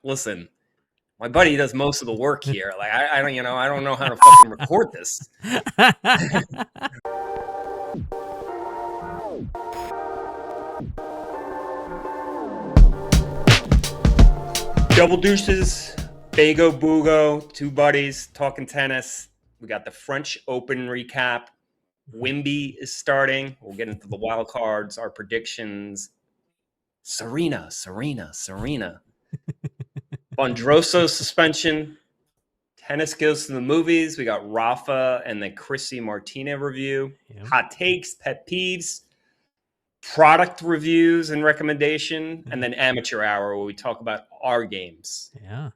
listen, my buddy does most of the work here. Like I don't, I don't know how to fucking record this. Double Deuces, Bago Bugo, two buddies talking tennis. We got the French Open recap. Wimby is starting. We'll get into the wild cards, our predictions. Serena. Vondrosava suspension. Tennis goes to the movies. We got Rafa and the Chrissy Martina review. Yep. Hot takes, pet peeves, product reviews and recommendation, and then amateur hour where we talk about our games. Yeah.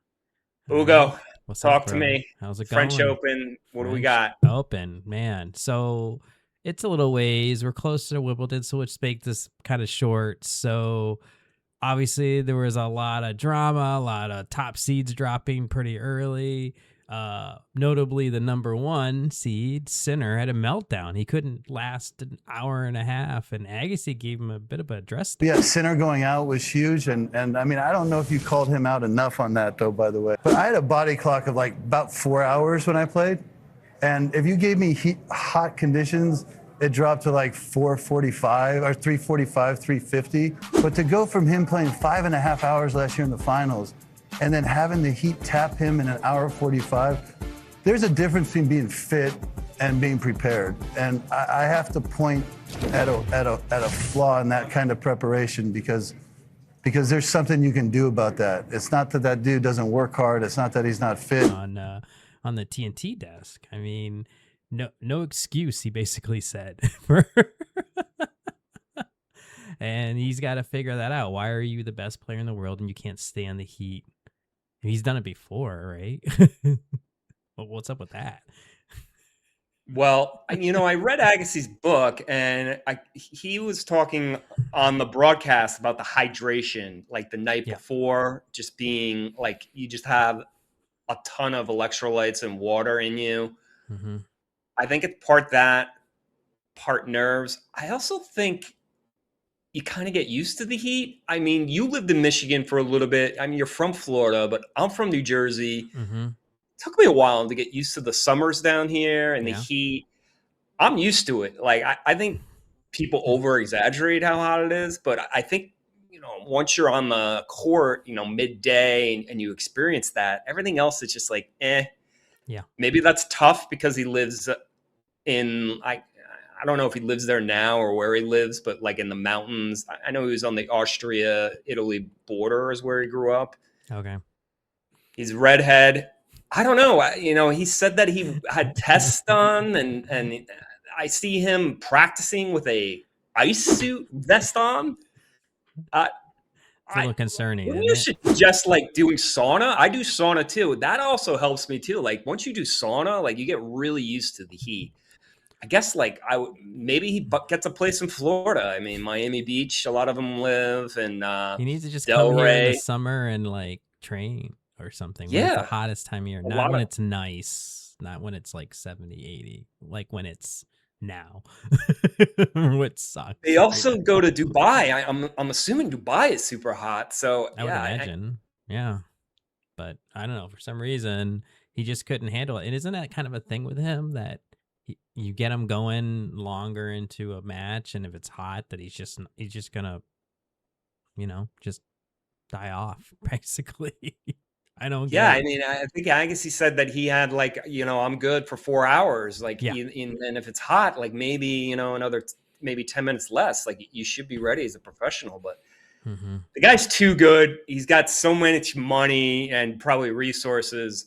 Ugo, talk up, to me. How's it going? French Open. What do we got? Open, man. So it's a little ways. We're closer to Wimbledon, so let's make this kind of short. So obviously there was a lot of drama, a lot of top seeds dropping pretty early. Notably the number 1 seed, Sinner, had a meltdown. He couldn't last an hour and a half, and Agassi gave him a bit of a dress. Yeah, Sinner going out was huge, and I mean, I don't know if you called him out enough on that, though, by the way. But I had a body clock of like about 4 hours when I played, and if you gave me hot conditions, it dropped to like 4:45 or 3:45, 3:50. But to go from him playing 5.5 hours last year in the finals, and then having the heat tap him in an hour 45, there's a difference between being fit and being prepared. And I have to point at a flaw in that kind of preparation because there's something you can do about that. It's not that dude doesn't work hard. It's not that he's not fit. On the TNT desk, I mean, no excuse, he basically said. And he's got to figure that out. Why are you the best player in the world and you can't stand the heat? He's done it before, right? But what's up with that? Well, I read Agassi's book, and he was talking on the broadcast about the hydration, like the night before, just being like you just have a ton of electrolytes and water in you. Mm-hmm. I think it's part that, part nerves. I also think you kind of get used to the heat. I mean, you lived in Michigan for a little bit. I mean, you're from Florida, but I'm from New Jersey. Mm-hmm. It took me a while to get used to the summers down here and the heat. I'm used to it. Like, I think people over-exaggerate how hot it is, but I think, once you're on the court, midday and you experience that, everything else is just like, eh. Yeah. Maybe that's tough because he lives in, I don't know if he lives there now or where he lives, but like in the mountains. I know he was on the Austria-Italy border is where he grew up. Okay. He's redhead. I don't know. He said that he had tests done, and I see him practicing with a ice suit vest on. It's a little concerning. You should just like doing sauna. I do sauna too. That also helps me too. Like once you do sauna, like you get really used to the heat. I guess like maybe he gets a place in Florida. I mean, Miami Beach, a lot of them live, and he needs to just come here in the summer and like train or something. Yeah, when it's the hottest time of year, not when it's nice, not when it's like 70, 80, like when it's now. What sucks. They also go to Dubai. I'm assuming Dubai is super hot. So I would imagine, yeah. But I don't know, for some reason he just couldn't handle it. And isn't that kind of a thing with him that you get him going longer into a match, and if it's hot, that he's just gonna, just die off basically. I don't. Yeah, I mean, I think Agassi said that he had like, I'm good for 4 hours. Like, and if it's hot, like maybe another maybe 10 minutes less. Like you should be ready as a professional. But the guy's too good. He's got so much money and probably resources.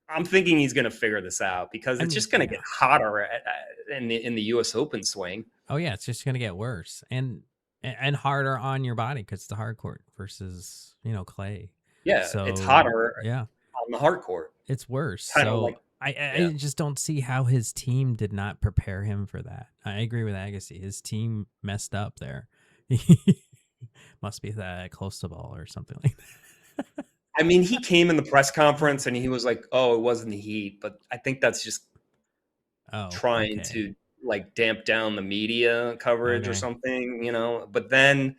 I'm thinking he's going to figure this out because it's just going to get hotter in the U.S. Open swing. Oh yeah, it's just going to get worse and harder on your body because it's the hard court versus clay. Yeah, so, it's hotter. Yeah, on the hard court, it's worse. So I just don't see how his team did not prepare him for that. I agree with Agassi. His team messed up there. Must be that close to ball or something like that. I mean, he came in the press conference and he was like, "Oh, it wasn't the heat," but I think that's just trying to like damp down the media coverage or something, But then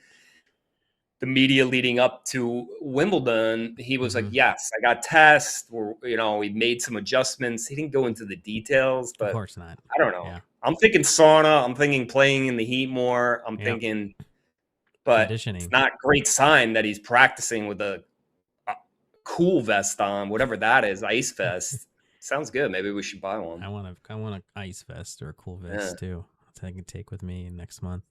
the media leading up to Wimbledon, he was like, Mhm. yes, I got tests, or, we made some adjustments. He didn't go into the details, Of but course not. I don't know. Yeah. I'm thinking sauna. I'm thinking playing in the heat more. I'm Yep. thinking, but it's Conditioning. not a great sign that he's practicing with a cool vest on, whatever that is, ice vest. Sounds good. Maybe we should buy one. I want an ice vest or a cool vest too, that I can take with me next month.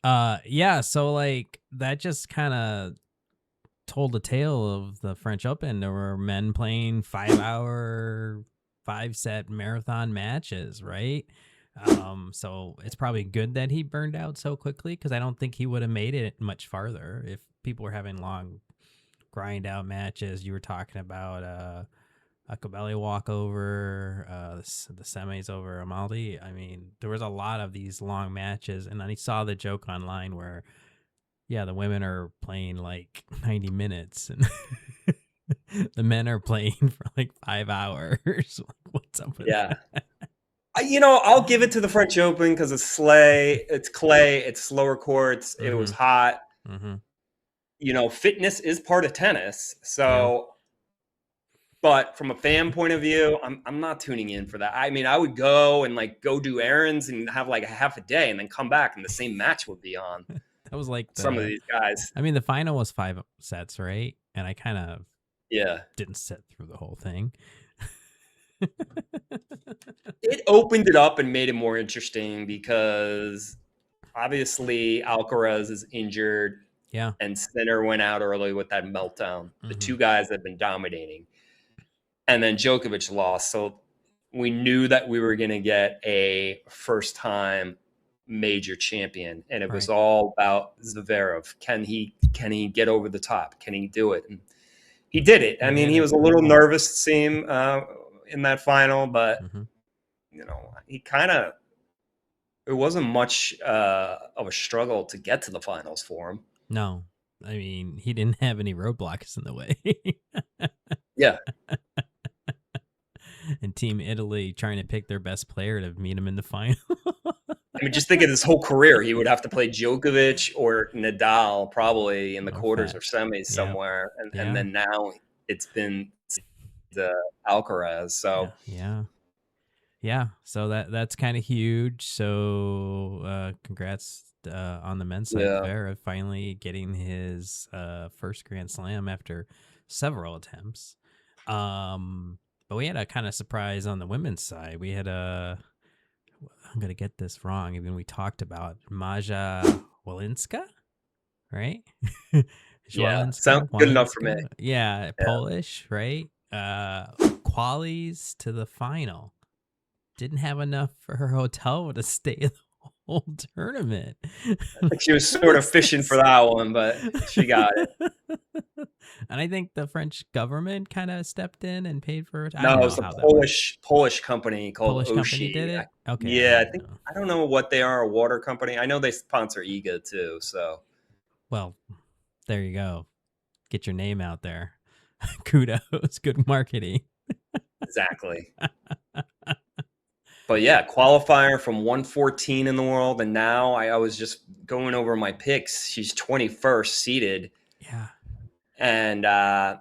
Yeah. So like that just kind of told the tale of the French Open. There were men playing 5-hour, 5-set marathon matches, right? So it's probably good that he burned out so quickly, because I don't think he would have made it much farther if people were having long grind out matches. You were talking about a Cabelli walkover, the semis over Amaldi. I mean, there was a lot of these long matches, and then he saw the joke online where, yeah, the women are playing like 90 minutes, and the men are playing for like 5 hours. What's up with that? I'll give it to the French Open because it's clay, it's slower courts, it was hot. Fitness is part of tennis, so. But from a fan point of view, I'm not tuning in for that. I mean, I would go and go do errands and have like a half a day and then come back and the same match would be on. That was like some of these guys. I mean, the final was 5 sets, right? And I kind of didn't sit through the whole thing. It opened it up and made it more interesting because obviously Alcaraz is injured. Yeah. And Sinner went out early with that meltdown. The two guys that have been dominating. And then Djokovic lost. So we knew that we were going to get a first-time major champion. And it was all about Zverev. Can he get over the top? Can he do it? And he did it. I mean, he was a little nervous, it seemed, in that final. But, he kind of – it wasn't much of a struggle to get to the finals for him. No. I mean, he didn't have any roadblocks in the way. Yeah. And Team Italy trying to pick their best player to meet him in the final. I mean, just think of his whole career. He would have to play Djokovic or Nadal probably in the quarters or semis somewhere. And then now it's been the Alcaraz. So yeah. So that's kind of huge. So congrats on the men's side. Zverev finally getting his first Grand Slam after several attempts. But we had a kind of surprise on the women's side. We had I'm going to get this wrong. Even we talked about Maja Walinska, right? Sounds good enough for me. Yeah, Polish, right? Qualies to the final. Didn't have enough for her hotel to stay the whole tournament. I think she was sort of fishing for that one, but she got it. And I think the French government kind of stepped in and paid for it. No, it was a Polish company called Oshi. Company did it? Okay. Yeah, I don't know what they are, a water company. I know they sponsor Iga too, so. Well, there you go. Get your name out there. Kudos. Good marketing. Exactly. But yeah, qualifier from 114 in the world, and now I was just going over my picks. She's 21st seeded. Yeah. And I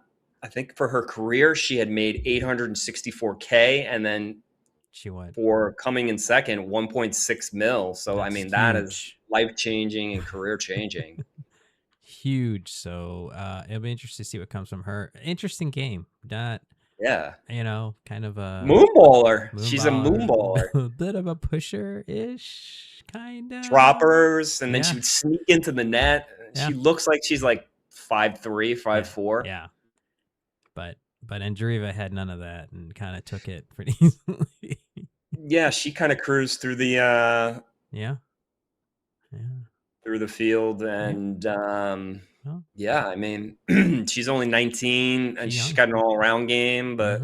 think for her career, she had made $864K, and then for coming in second, 1.6 mil. So I mean, that is life-changing and career-changing. Huge. So it'll be interesting to see what comes from her. Interesting game. Not. Yeah. Kind of a moonballer. She's a moonballer. A bit of a pusher-ish, kind of. Droppers, and then she would sneak into the net. She looks like she's like 5'3", 5'4". Yeah. But Andreeva had none of that and kind of took it pretty easily. Yeah, she kind of cruised through the through the field, and I mean, she's only 19 and she's got an all-around game, but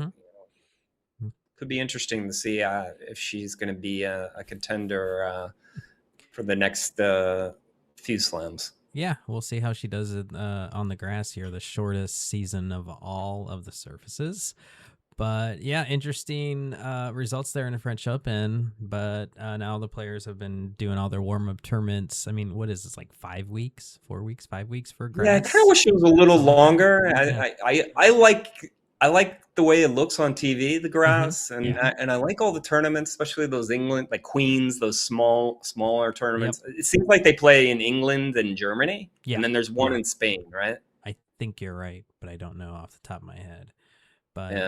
could be interesting to see if she's going to be a contender for the next few slams. Yeah, we'll see how she does it on the grass here, the shortest season of all of the surfaces. But yeah, interesting results there in the French Open. But now the players have been doing all their warm up tournaments. I mean, what is this, like 5 weeks, 4 weeks, 5 weeks for grass? Yeah, I kind of wish it was a little longer. Yeah. I like the way it looks on TV, the grass, and I like all the tournaments, especially those England, like Queens, those smaller tournaments. It seems like they play in England and Germany, and then there's one in Spain, right? I think you're right, but I don't know off the top of my head. But we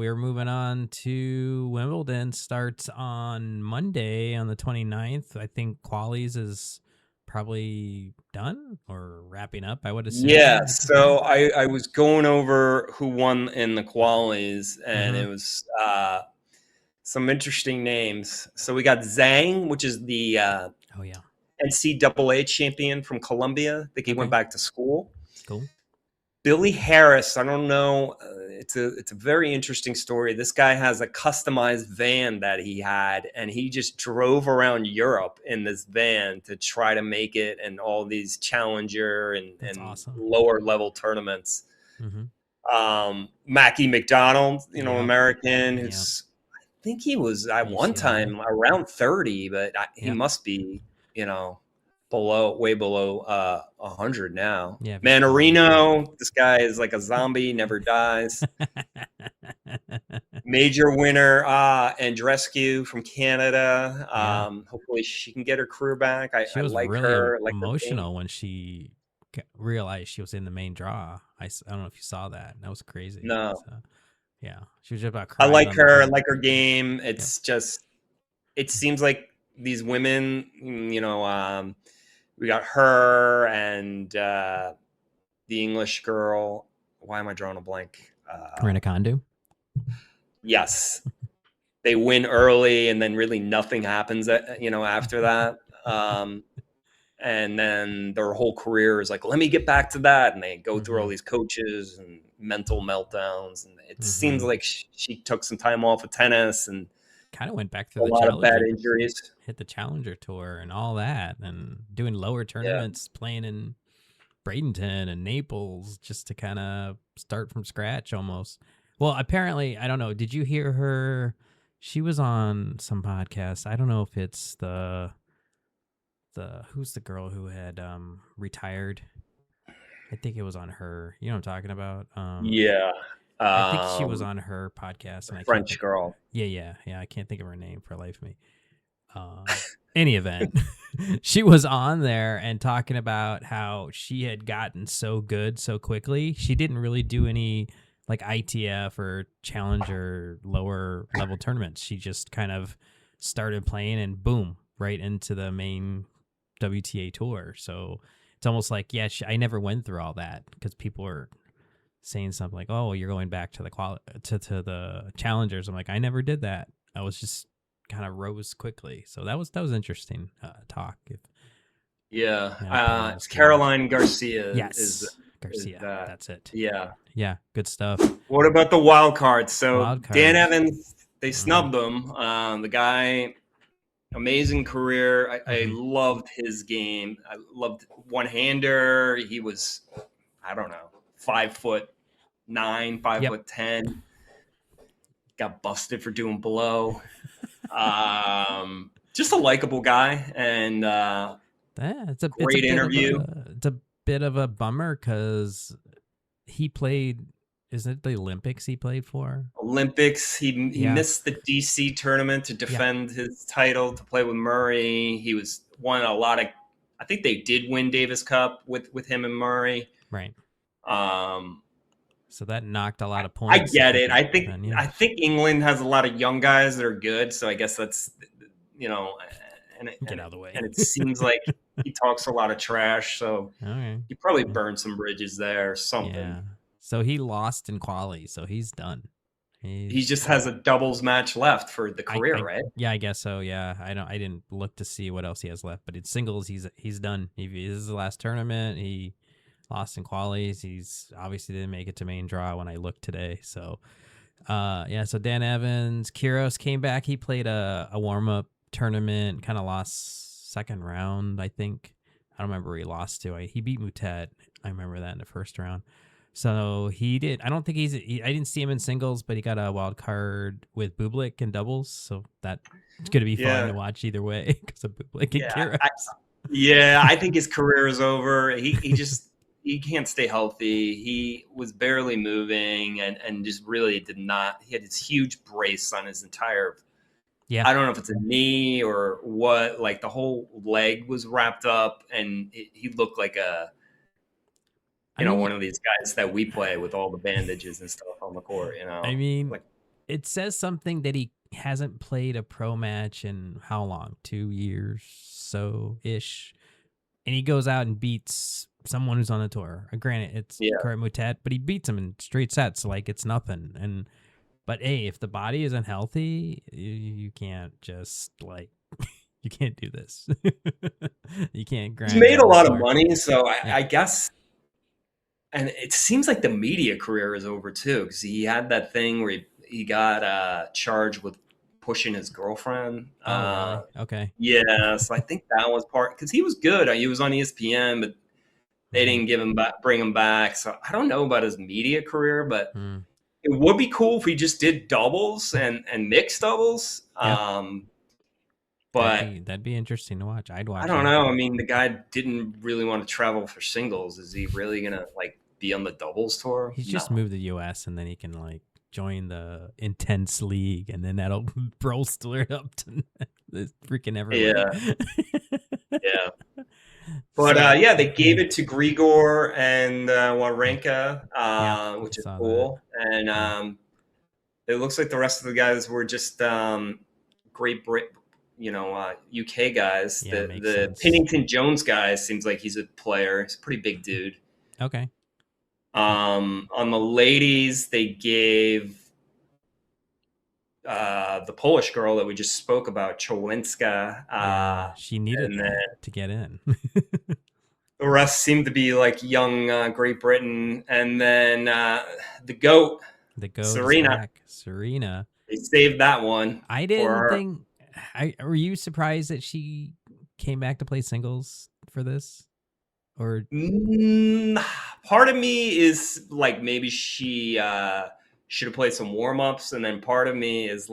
were moving on to Wimbledon. Starts on Monday on the 29th. I think qualies is probably done or wrapping up, I would assume. Yeah, so I was going over who won in the qualies, and it was some interesting names. So we got Zhang, which is the NCAA champion from Colombia. I think he went back to school. Cool. Billy Harris, I don't know. It's a very interesting story. This guy has a customized van that he had, and he just drove around Europe in this van to try to make it in all these challenger and lower level tournaments. Mackie McDonald, American, who's I think he was at one time around 30, but he must be, way below 100 now. Yeah, Manarino, this guy is like a zombie, never dies. Major winner, Andrescu from Canada. Hopefully she can get her career back. I like really her. Emotional when she realized she was in the main draw. I don't know if you saw that. That was crazy. No. So, yeah, she was just about crying. I like her. I like her game. It's just, it seems like these women, we got her and the English girl. Why am I drawing a blank? Karina Kondu? Yes. They win early, and then really nothing happens, after that. And then their whole career is like, let me get back to that. And they go through all these coaches and mental meltdowns. And it seems like she took some time off of tennis and kind of went back to a lot of bad injuries, hit the Challenger Tour and all that, and doing lower tournaments, playing in Bradenton and Naples just to kind of start from scratch almost. Well, apparently, I don't know. Did you hear her? She was on some podcast. I don't know if it's the who's the girl who had retired. I think it was on her. You know what I'm talking about? I think she was on her podcast. And French girl. Yeah. I can't think of her name for life of me. Any event, she was on there and talking about how she had gotten so good so quickly. She didn't really do any like ITF or challenger lower level tournaments. She just kind of started playing and boom, right into the main WTA tour. So it's almost like, I never went through all that because people were saying something like, "Oh, you're going back to the to the challengers." I'm like, I never did that. I was just kind of rose quickly. So that was interesting talk. It's Caroline Garcia. Yes, Garcia. That's it. Yeah, good stuff. What about the wild card? So Dan Evans, they snubbed him. The guy, amazing career. I loved his game. I loved one-hander. He was, I don't know, 5'9", 5'10". Got busted for doing blow. Just a likable guy, and it's a great interview. It's a bit of a bummer because he played. Isn't it the Olympics he played for? Olympics. He missed the DC tournament to defend his title to play with Murray. He won a lot of. I think they did win Davis Cup with him and Murray. Right. So that knocked a lot of points. I get it. I think England has a lot of young guys that are good. So I guess that's, get out of the way. And it seems like he talks a lot of trash. So he probably burned some bridges there or something. Yeah. So he lost in quali. So he's done. He just has a doubles match left for the career, right? Yeah, I guess so. Yeah, I didn't look to see what else he has left, but in singles, he's done. This is the last tournament. He lost in qualies. He's obviously didn't make it to main draw when I looked today. So, so Dan Evans, Kyrios came back. He played a warm up tournament, kind of lost second round, I think. I don't remember who he lost to. He beat Moutet. I remember that in the first round. So he did. I don't think I didn't see him in singles, but he got a wild card with Bublik in doubles. So that's going to be fun to watch either way because of Bublik and Kyrios. I think his career is over. He just he can't stay healthy. He was barely moving and just really did not. He had this huge brace on his entire. Yeah, I don't know if it's a knee or what. Like the whole leg was wrapped up, and he looked like one of these guys that we play with all the bandages and stuff on the court. I mean, it says something that he hasn't played a pro match in how long? 2 years, so ish, and he goes out and beats someone who's on the tour. Granted, it's Kurt Mutet, but he beats him in straight sets like it's nothing. But hey, if the body isn't healthy, you can't just you can't do this. You can't grind. He's made a lot of money, so I guess. And it seems like the media career is over too, because he had that thing where he got charged with pushing his girlfriend. Really? Okay. Yeah, so I think that was part, because he was good. He was on ESPN, but they didn't bring him back. So I don't know about his media career, but it would be cool if he just did doubles and mixed doubles. But that'd be interesting to watch. I'd watch. I don't know. I mean, the guy didn't really want to travel for singles. Is he really gonna be on the doubles tour? He's just moved to the U.S. and then he can join the intense league, and then that'll bolster it up to freaking everywhere. Yeah. But they gave it to Grigor and Wawrinka, which is cool. That. And it looks like the rest of the guys were just Great Britain. UK guys. Yeah, the Pennington Jones guy seems like he's a player. He's a pretty big dude. Okay. On the ladies, they gave the Polish girl that we just spoke about, Cholinska. She needed to get in. The rest seemed to be young Great Britain, and then the goat, Serena. They saved that one. I didn't think. Were you surprised that she came back to play singles for this? Or part of me is maybe she should have played some warm-ups, and then part of me is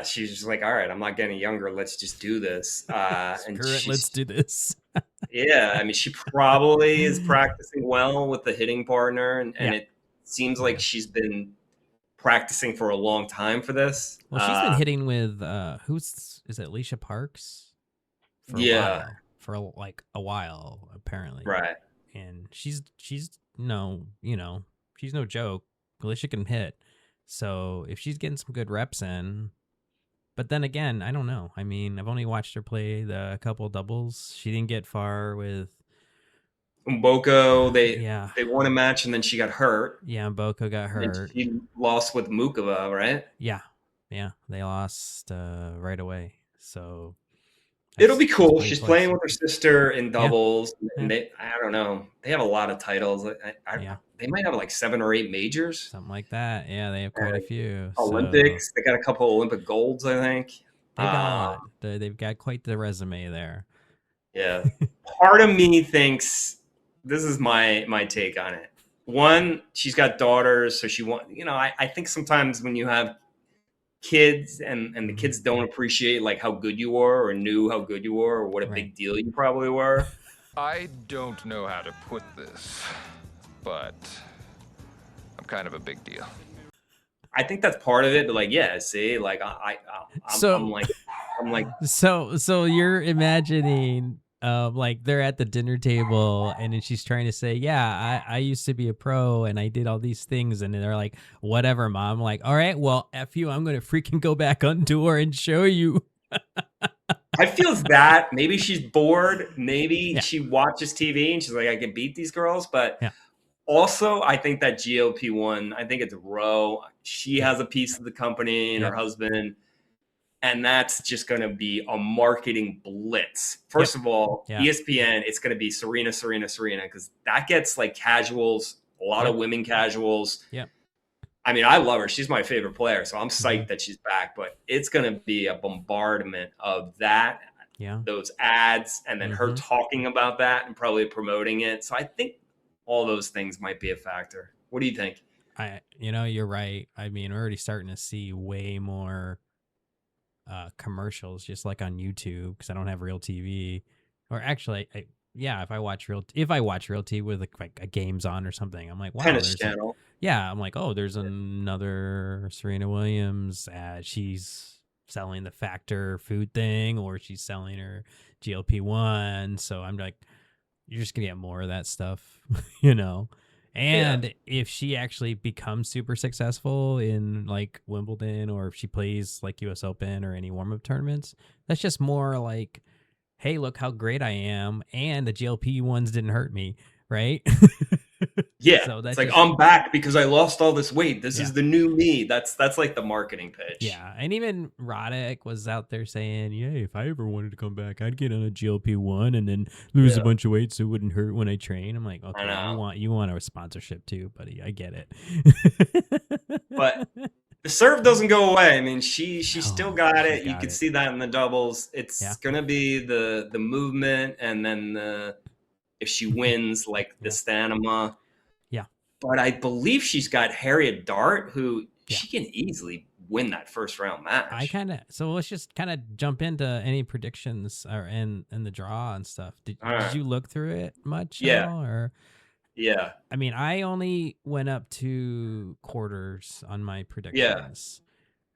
she's just all right, I'm not getting younger, let's just do this. Let's do this. Yeah, I mean, she probably is practicing well with the hitting partner, and it seems like she's been practicing for a long time for this. Well, she's been hitting with is it Alicia Parks? For a while apparently. Right. And she's no joke. Alicia can hit. So if she's getting some good reps in, but then again, I don't know. I mean, I've only watched her play the couple doubles. She didn't get far with Mboko. They won a match and then she got hurt. Yeah, Mboko got hurt. And she lost with Mukova, right? Yeah. They lost right away. So it'll be cool. She's playing with her sister in doubles, and I don't know. They have a lot of titles. They might have 7 or 8 majors, something like that. Yeah, they have quite a few. Olympics. So they got a couple Olympic golds, I think. They've got a lot. They've got quite the resume there. Yeah. Part of me thinks, this is my take on it. One, she's got daughters, so she I think sometimes when you have kids and the kids don't appreciate how good you were or knew how good you were or what a big deal you probably were. I don't know how to put this, but I'm kind of a big deal. I think that's part of it, but so you're imagining they're at the dinner table and then she's trying to say, I used to be a pro and I did all these things, and they're like, whatever, mom. All right, well, F you, I'm gonna freaking go back on tour and show you. I feel that maybe she's bored, maybe she watches TV and she's like, I can beat these girls, but also I think that GLP-1, I think it's Roe, she has a piece of the company and her husband. And that's just going to be a marketing blitz. First of all, ESPN, it's going to be Serena, because that gets casuals, a lot of women casuals. Yeah. I mean, I love her. She's my favorite player, so I'm psyched that she's back. But it's going to be a bombardment of that, those ads, and then her talking about that and probably promoting it. So I think all those things might be a factor. What do you think? You're right. I mean, we're already starting to see way more commercials, just like on YouTube, because I don't have real TV. Or actually, if I watch real TV with like a games on or something, I'm like, wow, Tennis channel. I'm like, oh, there's another Serena Williams ad. She's selling the Factor food thing, or she's selling her GLP-1. So I'm like, you're just gonna get more of that stuff, And if she actually becomes super successful in like Wimbledon, or if she plays like US Open or any warm-up tournaments, that's just more like, hey, look how great I am, and the GLP-1s didn't hurt me, right? Yeah, So that's it's like, I'm back because I lost all this weight. This is the new me. That's like the marketing pitch. Yeah, and even Roddick was out there saying, yeah, if I ever wanted to come back, I'd get on a GLP-1 and then lose a bunch of weight so it wouldn't hurt when I train. I'm like, okay, you want a sponsorship too, buddy. I get it. But the serve doesn't go away. I mean, she still got it. You could see that in the doubles. It's gonna be the movement, and then if she wins, like the stamina. Yeah. But I believe she's got Harriet Dart, who she can easily win that first round match. So let's just kind of jump into any predictions or in the draw and stuff. Did you look through it much? Yeah. At all, or? Yeah. I mean, I only went up to quarters on my predictions.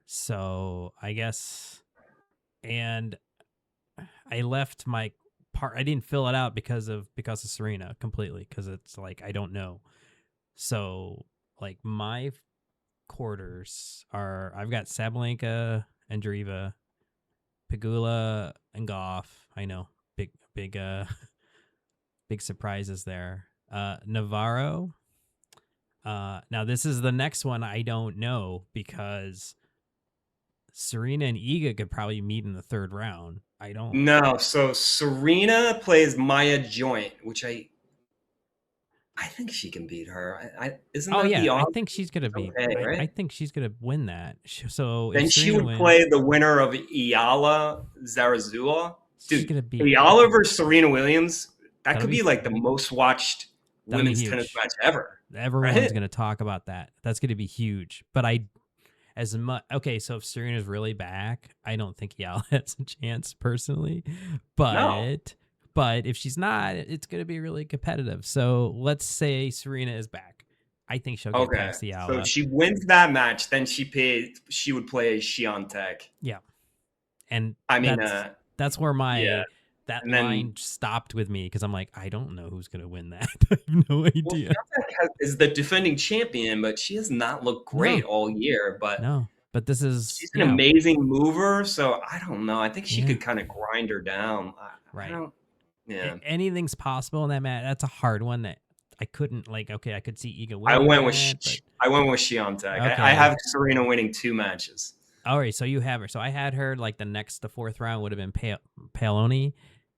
So I guess, and I left my part. I didn't fill it out because of Serena completely, because it's like I don't know. So like my quarters are, I've got Sabalenka and Andreeva, Pegula and Goff. I know, big surprises there. Navarro. Now this is the next one I don't know, because Serena and Iga could probably meet in the third round. I don't know. So Serena plays Maya Joint, which I think she can beat her. Isn't that the odds? I think she's gonna beat. Right? I think she's gonna win that. So then she would play the winner of Iala Zarazua. Dude, gonna beat Iala versus Serena Williams. That could be like the most watched women's tennis match ever. Everyone's gonna talk about that. That's gonna be huge. But so if Serena's really back, I don't think Iala has a chance personally. But if she's not, it's going to be really competitive. So let's say Serena is back. I think she'll get past Iala. So if she wins that match, then she would play Świątek. Yeah. And I mean, that's where line stopped with me, because I'm like, I don't know who's going to win that. I have no idea. Świątek is the defending champion, but she has not looked great all year. But she's an amazing mover. So I don't know. I think she could kind of grind her down. Yeah, anything's possible in that match. That's a hard one that I couldn't I could see Iga winning. I went with Świątek. Okay. I have Serena winning 2 matches. All right, so you have her. So I had her like the fourth round would have been Paoloni,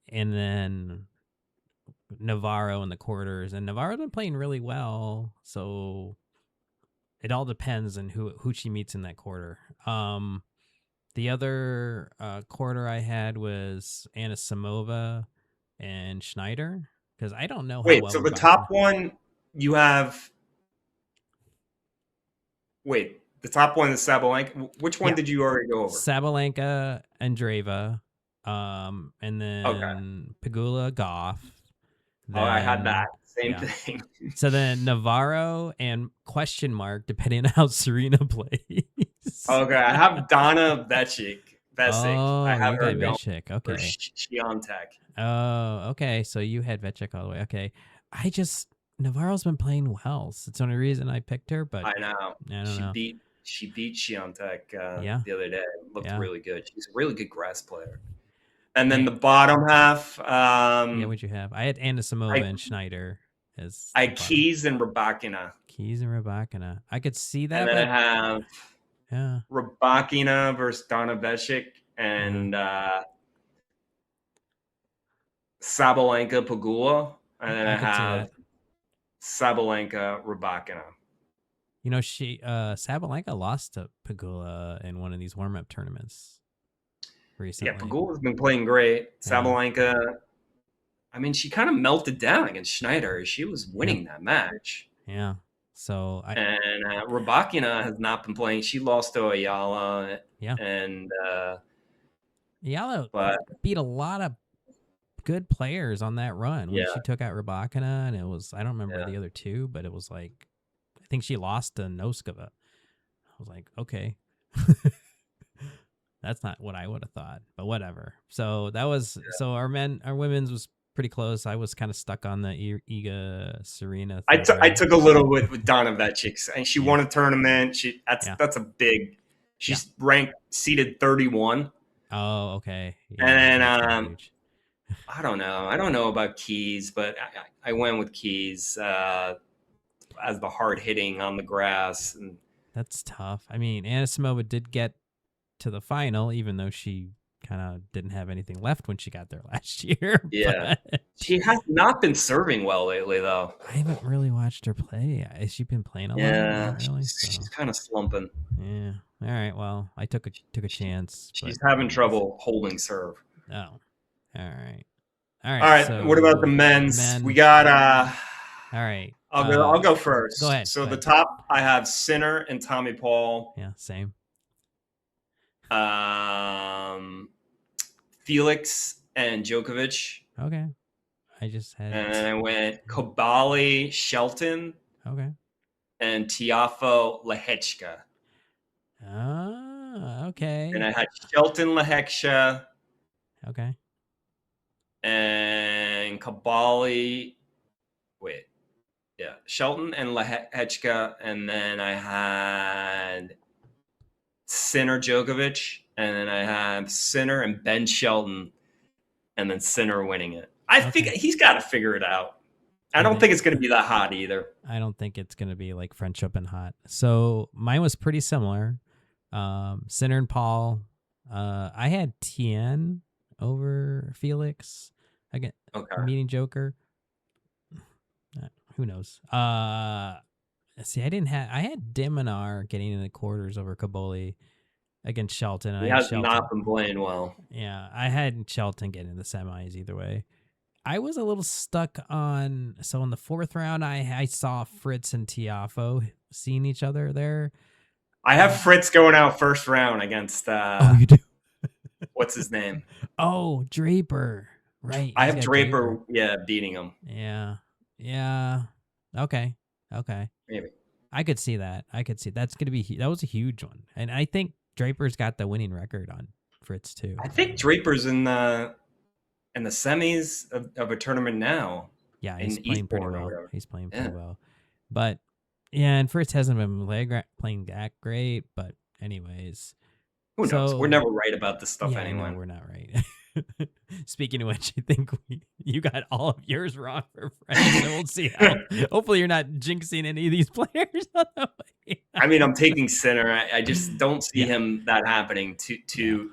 and then Navarro in the quarters. And Navarro's been playing really well, so it all depends on who she meets in that quarter. The other quarter I had was Anisimova and Schneider, because I don't know. So the top one you have. The top one is Sabalenka. Which one did you already go over? Sabalenka, Andreeva, and then Pegula, Goff. I had that same thing. So then Navarro and question mark, depending on how Serena plays. Okay, I have Donna Vesic. I have her going for Świątek. Oh, okay. So you had Vesic all the way. Okay. Navarro's been playing well. So it's the only reason I picked her, but I know. She beat Świątek the other day. Looked really good. She's a really good grass player. And then the bottom half. What'd you have? I had Anisimova and Schneider as. I had Keys and Rybakina. I could see that. And then I have Rybakina versus Donna Vesic and Sabalenka Pegula. And then I have Sabalenka Rybakina. Sabalenka lost to Pegula in one of these warm-up tournaments recently. Yeah, Pegula's been playing great. Sabalenka, I mean, she kind of melted down against Schneider. She was winning that match. Yeah. So and Rybakina has not been playing. She lost to Ayala. Yeah. And Ayala but beat a lot of good players on that run when she took out Rybakina, and it was, I don't remember the other two, but it was like, I think she lost to Noskova. I was like, okay. That's not what I would have thought, but whatever. So that was so our women's was pretty close. I was kind of stuck on the Iga Serena. I took a little with Donovechik, and she won a tournament. That's a big. She's ranked seeded 31. Oh, okay. Yeah, and then I don't know about Keys, but I went with Keys as the hard hitting on the grass. And that's tough. I mean, Anisimova did get to the final, even though she kind of didn't have anything left when she got there last year. Yeah. She has not been serving well lately, though. I haven't really watched her play. Has she been playing a lot? Yeah, really, she's kind of slumping. Yeah. All right. Well, I took a chance. She's having trouble holding serve. Oh. All right. All right. So what about the men's? We got. All right. I'll go first. Go ahead. So the top, I have Sinner and Tommy Paul. Yeah. Same. Felix and Djokovic. Okay. I just had. And I went Kobali, Shelton. Okay. And Tiafoe, Lehechka. Okay. And I had Shelton, Lehechka. Okay. And Kobali. Shelton and Lehechka. And then I had Sinner, Djokovic. And then I have Sinner and Ben Shelton. And then Sinner winning it. I think he's got to figure it out. I don't think it's going to be that hot either. I don't think it's going to be like French Open hot. So mine was pretty similar. Sinner and Paul. I had Tien over Felix. Again, meeting Joker. Who knows? See, I had Diminar getting in the quarters over Kaboli against Shelton. He has not been playing well. Yeah, I had Shelton getting in the semis either way. I was a little stuck on. So in the fourth round, I saw Fritz and Tiafoe seeing each other there. I have Fritz going out first round against. Oh, you do. What's his name? Oh, Draper. Right. I have Draper. Yeah, beating him. Yeah. Okay. Maybe. I could see that. That's gonna be. That was a huge one, and I think Draper's got the winning record on Fritz too. I think Draper's in the semis of a tournament now. Yeah, he's playing pretty well. But yeah, and Fritz hasn't been playing that great. But anyways, who knows? We're never right about this stuff anyway. No, we're not right. Speaking of which, I think you got all of yours wrong for French. So we'll see how. Hopefully, you're not jinxing any of these players on the way. I mean, I'm taking Sinner. I just don't see him that happening. Two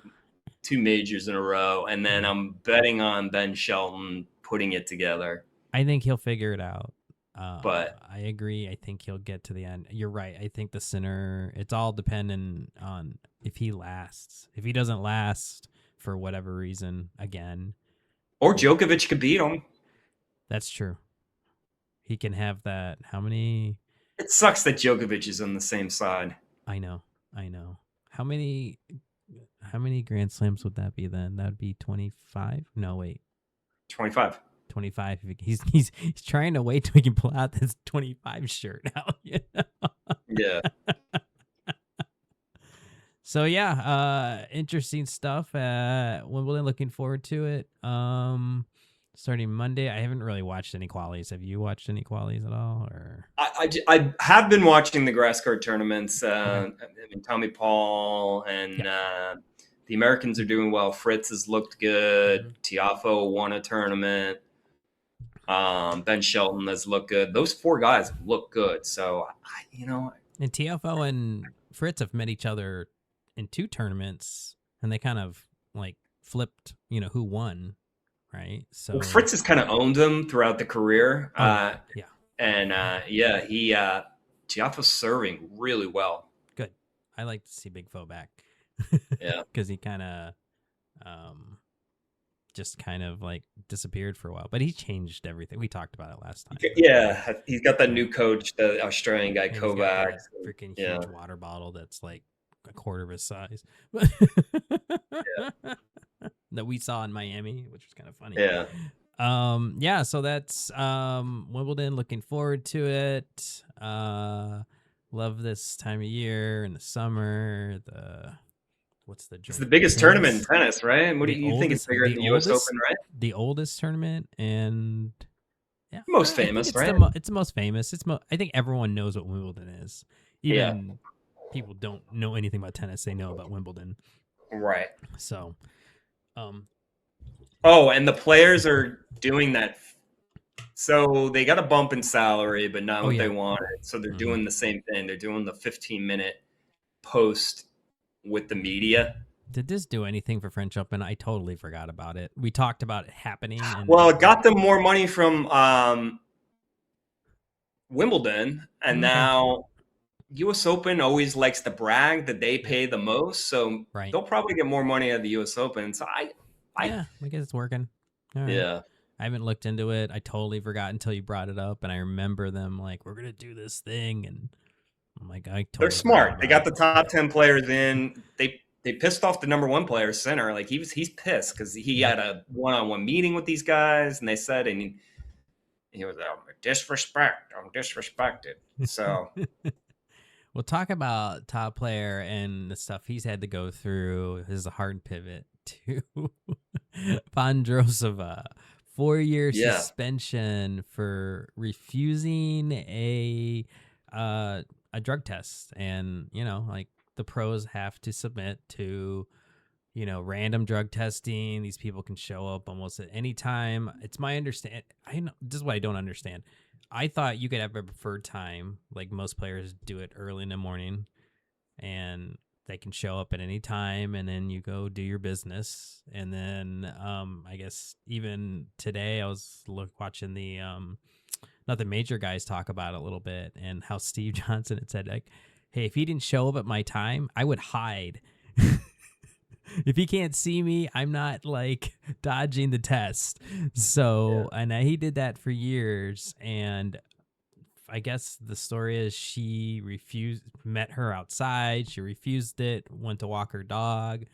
majors in a row, and then I'm betting on Ben Shelton putting it together. I think he'll figure it out. But I agree. I think he'll get to the end. You're right. I think the Sinner. It's all dependent on if he lasts. If he doesn't last for whatever reason, again, or Djokovic could beat him. That's true. He can have that. How many? It sucks that Djokovic is on the same side. I know. How many Grand Slams would that be then? That would be 25? No, wait. 25. 25. He's trying to wait till he can pull out this 25 shirt out. You know? Yeah. So yeah, interesting stuff. Wimbledon, looking forward to it. Starting Monday. I haven't really watched any qualies. Have you watched any qualies at all? Or I have been watching the grass court tournaments. I mean, Tommy Paul and the Americans are doing well. Fritz has looked good. Tiafoe won a tournament. Ben Shelton has looked good. Those four guys look good. So and Tiafoe and Fritz have met each other in two tournaments, and they kind of like flipped, who won, right? So Fritz has kind of owned them throughout the career. Tiafoe's serving really well. Good. I like to see Big Foe back. Yeah, because he kind of, just kind of like disappeared for a while. But he changed everything. We talked about it last time. Yeah, he's got that new coach, the Australian guy, Kovac. Freaking huge water bottle that's like a quarter of his size. That we saw in Miami, which was kind of funny. Yeah. So that's Wimbledon. Looking forward to it. Love this time of year in the summer. It's the biggest tournament in tennis, right? What do you think is bigger than the US Open, right? The oldest tournament and most famous, right? It's the most famous. I think everyone knows what Wimbledon is. Even people don't know anything about tennis, they know about Wimbledon. Right. So, and the players are doing that. So they got a bump in salary, but not what they wanted. So they're doing the same thing. They're doing the 15-minute post with the media. Did this do anything for French Open? I totally forgot about it. We talked about it happening. Well, it got them more money from Wimbledon, and now U.S. Open always likes to brag that they pay the most, so they'll probably get more money out of the U.S. Open. So I guess it's working. All right. Yeah. I haven't looked into it. I totally forgot until you brought it up, and I remember them like, we're gonna do this thing, and I'm like, they're smart. They got the top 10 players in. They pissed off the number 1 player, Sinner. Like he's pissed because he had a one-on-one meeting with these guys, and they said, and he was I'm disrespected. So we'll talk about top player and the stuff he's had to go through. This is a hard pivot to Vondrosava. 4-year suspension for refusing a drug test, and like the pros have to submit to random drug testing. These people can show up almost at any time. It's my understand. I know this is what I don't understand. I thought you could have a preferred time, like most players do it early in the morning, and they can show up at any time, and then you go do your business. And then I guess even today I was watching the not the major guys talk about it a little bit, and how Steve Johnson had said, like, hey, if he didn't show up at my time, I would hide. If he can't see me, I'm not like dodging the test. So, and he did that for years. And I guess the story is she met her outside. She refused it, went to walk her dog.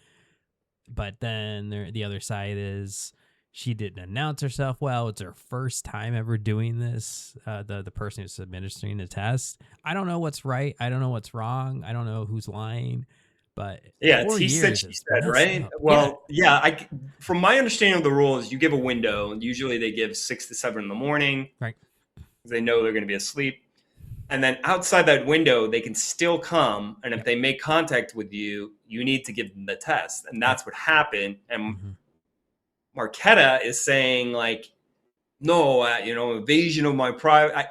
But then the other side is she didn't announce herself well. It's her first time ever doing this. The person who's administering the test. I don't know what's right. I don't know what's wrong. I don't know who's lying. But it's he said, she said, right? Up. Well, from my understanding of the rules, you give a window. Usually they give 6 to 7 in the morning. Right. They know they're going to be asleep. And then outside that window, they can still come. And if they make contact with you, you need to give them the test. And that's what happened. And Marketa is saying, like, no, invasion of my private.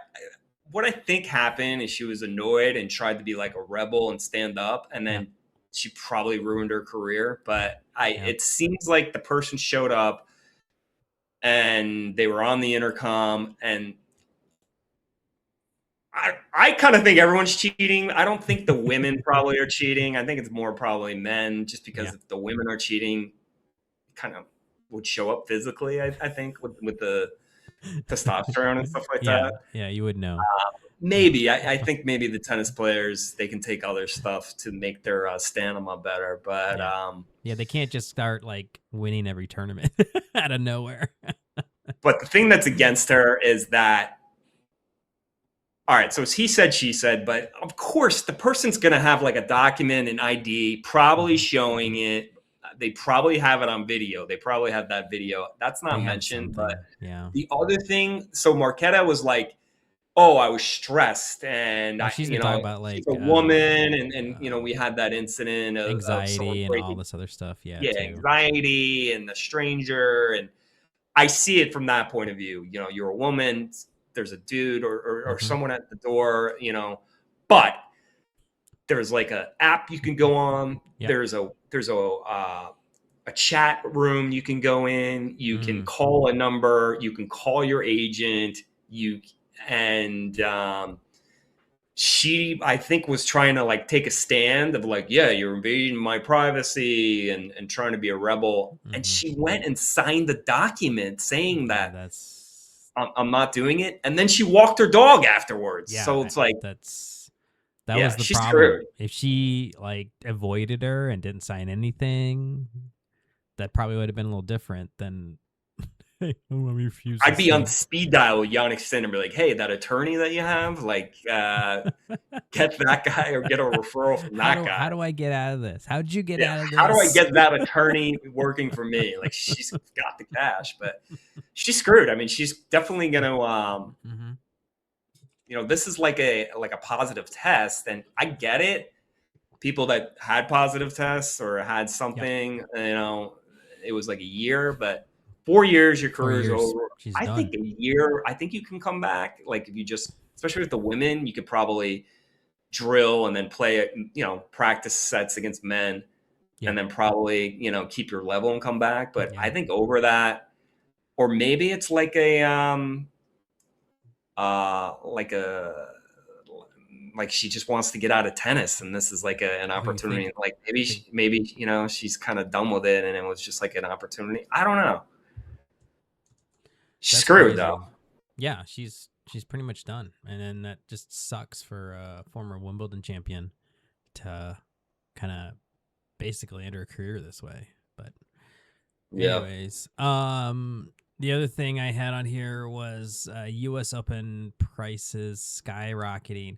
What I think happened is she was annoyed and tried to be like a rebel and stand up. And then she probably ruined her career. But it seems like the person showed up and they were on the intercom, and I kind of think everyone's cheating. I don't think the women probably are cheating. I think it's more probably men, just because if the women are cheating, kind of would show up physically, I think, with the testosterone and stuff like that. Yeah, you would know. Maybe. I think maybe the tennis players, they can take other stuff to make their stamina better. But they can't just start like winning every tournament out of nowhere. But the thing that's against her is that, all right, so it's he said, she said, but of course the person's going to have like a document, an ID, probably showing it. They probably have it on video. They probably have that video. That's not mentioned. But the other thing, so Marketa was like, oh, I was stressed, and she's been talking about like she's a woman, and we had that incident of anxiety and all this other stuff. Anxiety and the stranger, and I see it from that point of view. You're a woman. There's a dude or someone at the door, but there's like a app you can go on. There's a chat room you can go in. You can call a number. You can call your agent. she, I think, was trying to like take a stand of like, yeah, you're invading my privacy and trying to be a rebel. And she went and signed the document saying that I'm not doing it. And then she walked her dog afterwards. Yeah, so it's like, that yeah, was the she's problem. screwed. If she like avoided her and didn't sign anything, that probably would have been a little different than hey, let me refuse. I'd be on speed dial with Yannick Sin and be like, hey, that attorney that you have, like, get that guy or get a referral from that guy. How do I get out of this? How'd you get out of this? How do I get that attorney working for me? Like, she's got the cash, but she's screwed. I mean, she's definitely going to, you know, this is like a positive test, and I get it. People that had positive tests or had something, you know, it was like a year, but 4 years, your career is over. I think a year, I think you can come back. Like if you just, especially with the women, you could probably drill and then play, you know, practice sets against men and then probably, you know, keep your level and come back. But I think over that, or maybe it's like like she just wants to get out of tennis, and this is like an opportunity. Like maybe, you know, she's kind of done with it and it was just like an opportunity. I don't know. She's screwed though. Yeah, she's pretty much done, and then that just sucks for a former Wimbledon champion to kind of basically end her career this way. But anyways, the other thing I had on here was U.S. Open prices skyrocketing.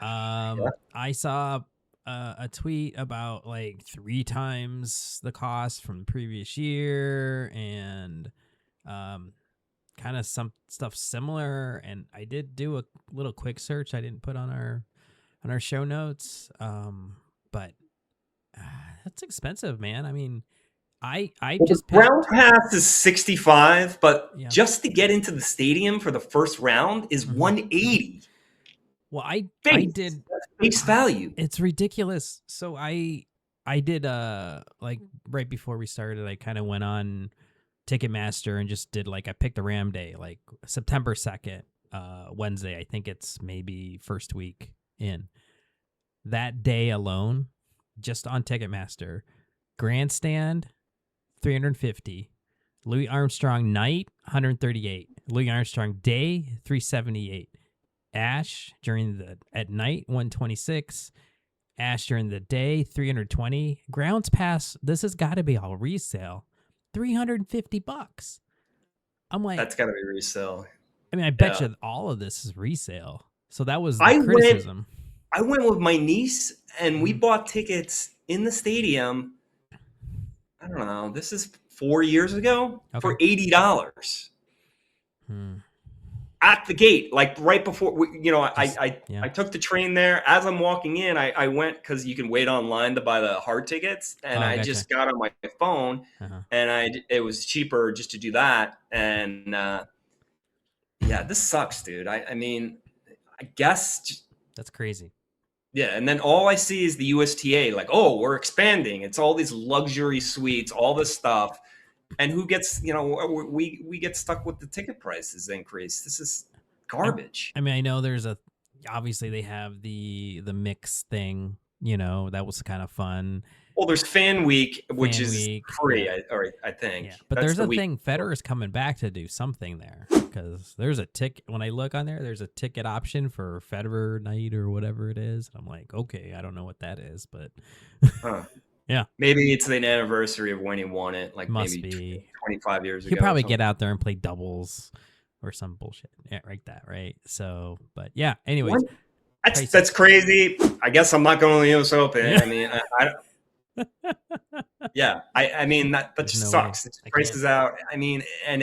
I saw a tweet about like 3 times the cost from the previous year, and kind of some stuff similar. And I did do a little quick search I didn't put on our show notes, but that's expensive, man. I mean, I just the round pass is $65, but just to get into the stadium for the first round is $180. Well, I did base value. It's ridiculous. So I did like right before we started, I kind of went on Ticketmaster and just did like, I picked a Ram day, like September 2nd, Wednesday. I think it's maybe first week in. That day alone, just on Ticketmaster, grandstand $350, Louis Armstrong night $138, Louis Armstrong day $378, Ash at night $126, Ash during the day $320, grounds pass. This has got to be all resale, $350. I'm like, that's got to be resale. I mean, I bet you all of this is resale. So that was the criticism. I went with my niece and we bought tickets in the stadium. I don't know. This is 4 years ago for $80 at the gate, like right before. I took the train there. As I'm walking in, I went because you can wait online to buy the hard tickets, and I just got on my phone, and it was cheaper just to do that. And this sucks, dude. I mean, I guess that's crazy. Yeah, and then all I see is the USTA, like, oh, we're expanding. It's all these luxury suites, all this stuff. And who gets, we get stuck with the ticket prices increase. This is garbage. I mean, I know obviously they have the mix thing, that was kind of fun. Well, there's Fan Week, which is free, I think. Yeah, but there's a thing, Federer's coming back to do something there. Because there's a ticket, when I look on there, there's a ticket option for Federer night or whatever it is. I'm like, okay, I don't know what that is, but yeah. Maybe it's the anniversary of when he won it, like must maybe be 25 years ago. He'll probably get out there and play doubles or some bullshit. Yeah, like that, right? So, but yeah, anyways. That's crazy. I guess I'm not going to the US Open. Yeah. I mean, I mean, that just sucks. It prices out. I mean, and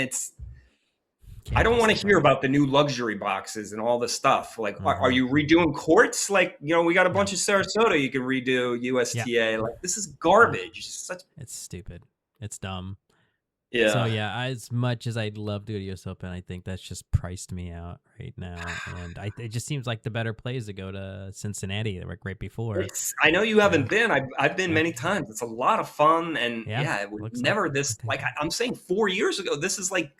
I don't want to hear about the new luxury boxes and all this stuff. Like, are you redoing courts? Like, we got a bunch of Sarasota you can redo USTA. Yeah. Like, this is garbage. It's stupid. It's dumb. Yeah. So, as much as I'd love to go to US Open, I think that's just priced me out right now. And it just seems like the better play is to go to Cincinnati, like right before. I know you haven't been. I've been many times. It's a lot of fun. And it was never this. Like, I'm saying 4 years ago, this is like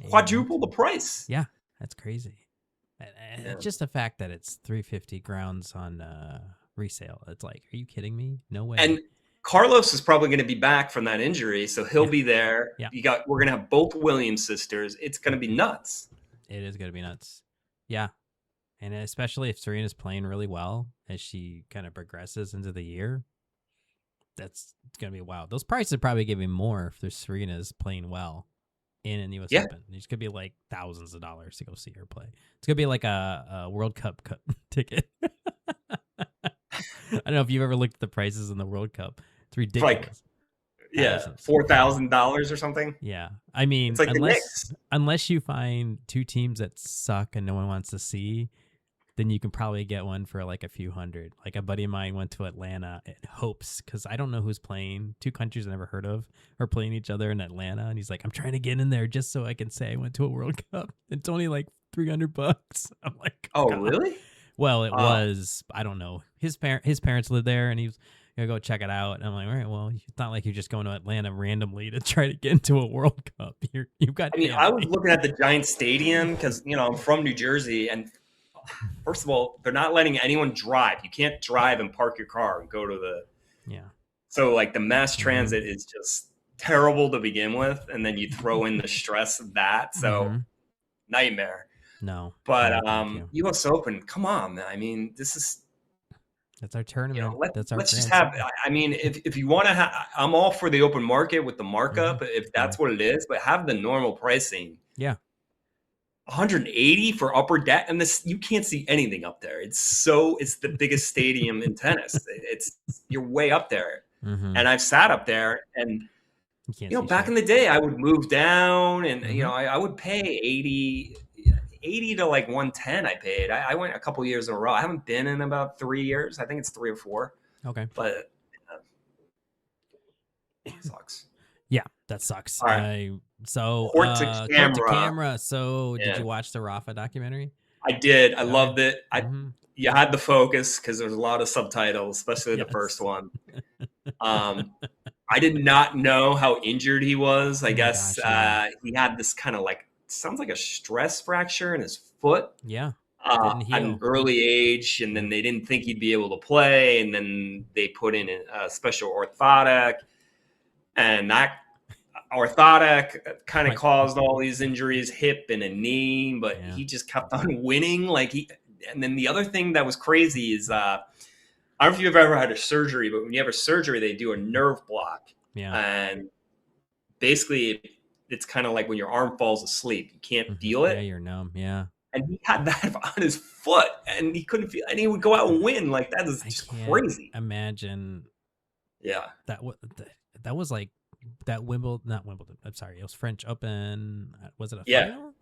quadruple the price. Yeah, that's crazy. It's just the fact that it's $350 grounds on resale. It's like, are you kidding me? No way. And Carlos is probably going to be back from that injury, so he'll be there. Yeah. We're going to have both Williams sisters. It's going to be nuts. It is going to be nuts. Yeah. And especially if Serena's playing really well as she kind of progresses into the year, it's going to be wild. Those prices are probably giving more if there's Serena's playing well in an US Open. These could be like thousands of dollars to go see her play. It's going to be like a World Cup ticket. I don't know if you've ever looked at the prices in the World Cup. It's ridiculous. $4,000 or something. Yeah. I mean, it's like unless you find two teams that suck and no one wants to see, then you can probably get one for like a few hundred. Like a buddy of mine went to Atlanta in hopes, because I don't know who's playing. Two countries I never heard of are playing each other in Atlanta. And he's like, I'm trying to get in there just so I can say I went to a World Cup. It's only like $300. I'm like, oh, God. Really? Well, it was, I don't know. His parents lived there, and he was going to go check it out. And I'm like, all right, well, it's not like you're just going to Atlanta randomly to try to get into a World Cup. You've got family. I was looking at the Giant Stadium because, I'm from New Jersey. And first of all, they're not letting anyone drive. You can't drive and park your car and go to the. Yeah. So, like, the mass transit is just terrible to begin with. And then you throw in the stress of that. So, nightmare. No, but U.S. Open, come on, man. I mean, that's our tournament. Let's just have. I mean, if you want to have, I'm all for the open market with the markup, if that's what it is. But have the normal pricing. Yeah, 180 for upper deck, and this you can't see anything up there. It's the biggest stadium in tennis. You're way up there, and I've sat up there and. Back in the day, I would move down, and I would pay 80 to like 110. I paid. I went a couple years in a row. I haven't been in about 3 years. I think it's 3 or 4. Okay, but it sucks. Yeah, that sucks. All right. Court to camera. So, did you watch the Rafa documentary? I did. I loved it. You had the focus because there's a lot of subtitles, especially the first one. I did not know how injured he was. I guess he had this kind of sounds like a stress fracture in his foot. Yeah. At an early age, and then they didn't think he'd be able to play, and then they put in a special orthotic, and that orthotic kind of caused all these injuries, hip and a knee, but he just kept on winning. And then the other thing that was crazy is I don't know if you've ever had a surgery, but when you have a surgery, they do a nerve block. Yeah. And basically, it's kind of like when your arm falls asleep. You can't feel it. Yeah, you're numb. Yeah. And he had that on his foot, and he couldn't feel, and he would go out and win. Like, that is just crazy. Imagine. Yeah. That was like that not Wimbledon. I'm sorry. It was French Open. Was it a final?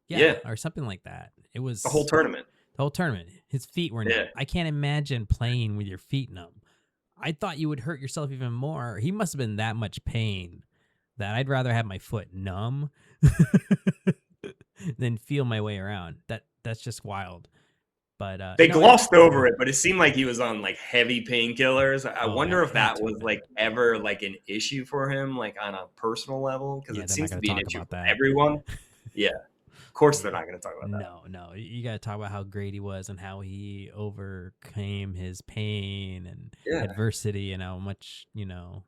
Yeah. Or something like that. It was the whole tournament. His feet were numb. I can't imagine playing with your feet numb. I thought you would hurt yourself even more. He must have been that much pain that I'd rather have my foot numb than feel my way around. That's just wild. But they glossed over it, but it seemed like he was on heavy painkillers. I wonder if that was ever an issue for him, on a personal level, because it seems to be an issue for everyone. Yeah. Of course, they're not going to talk about that. No. You got to talk about how great he was and how he overcame his pain and adversity, and how much, how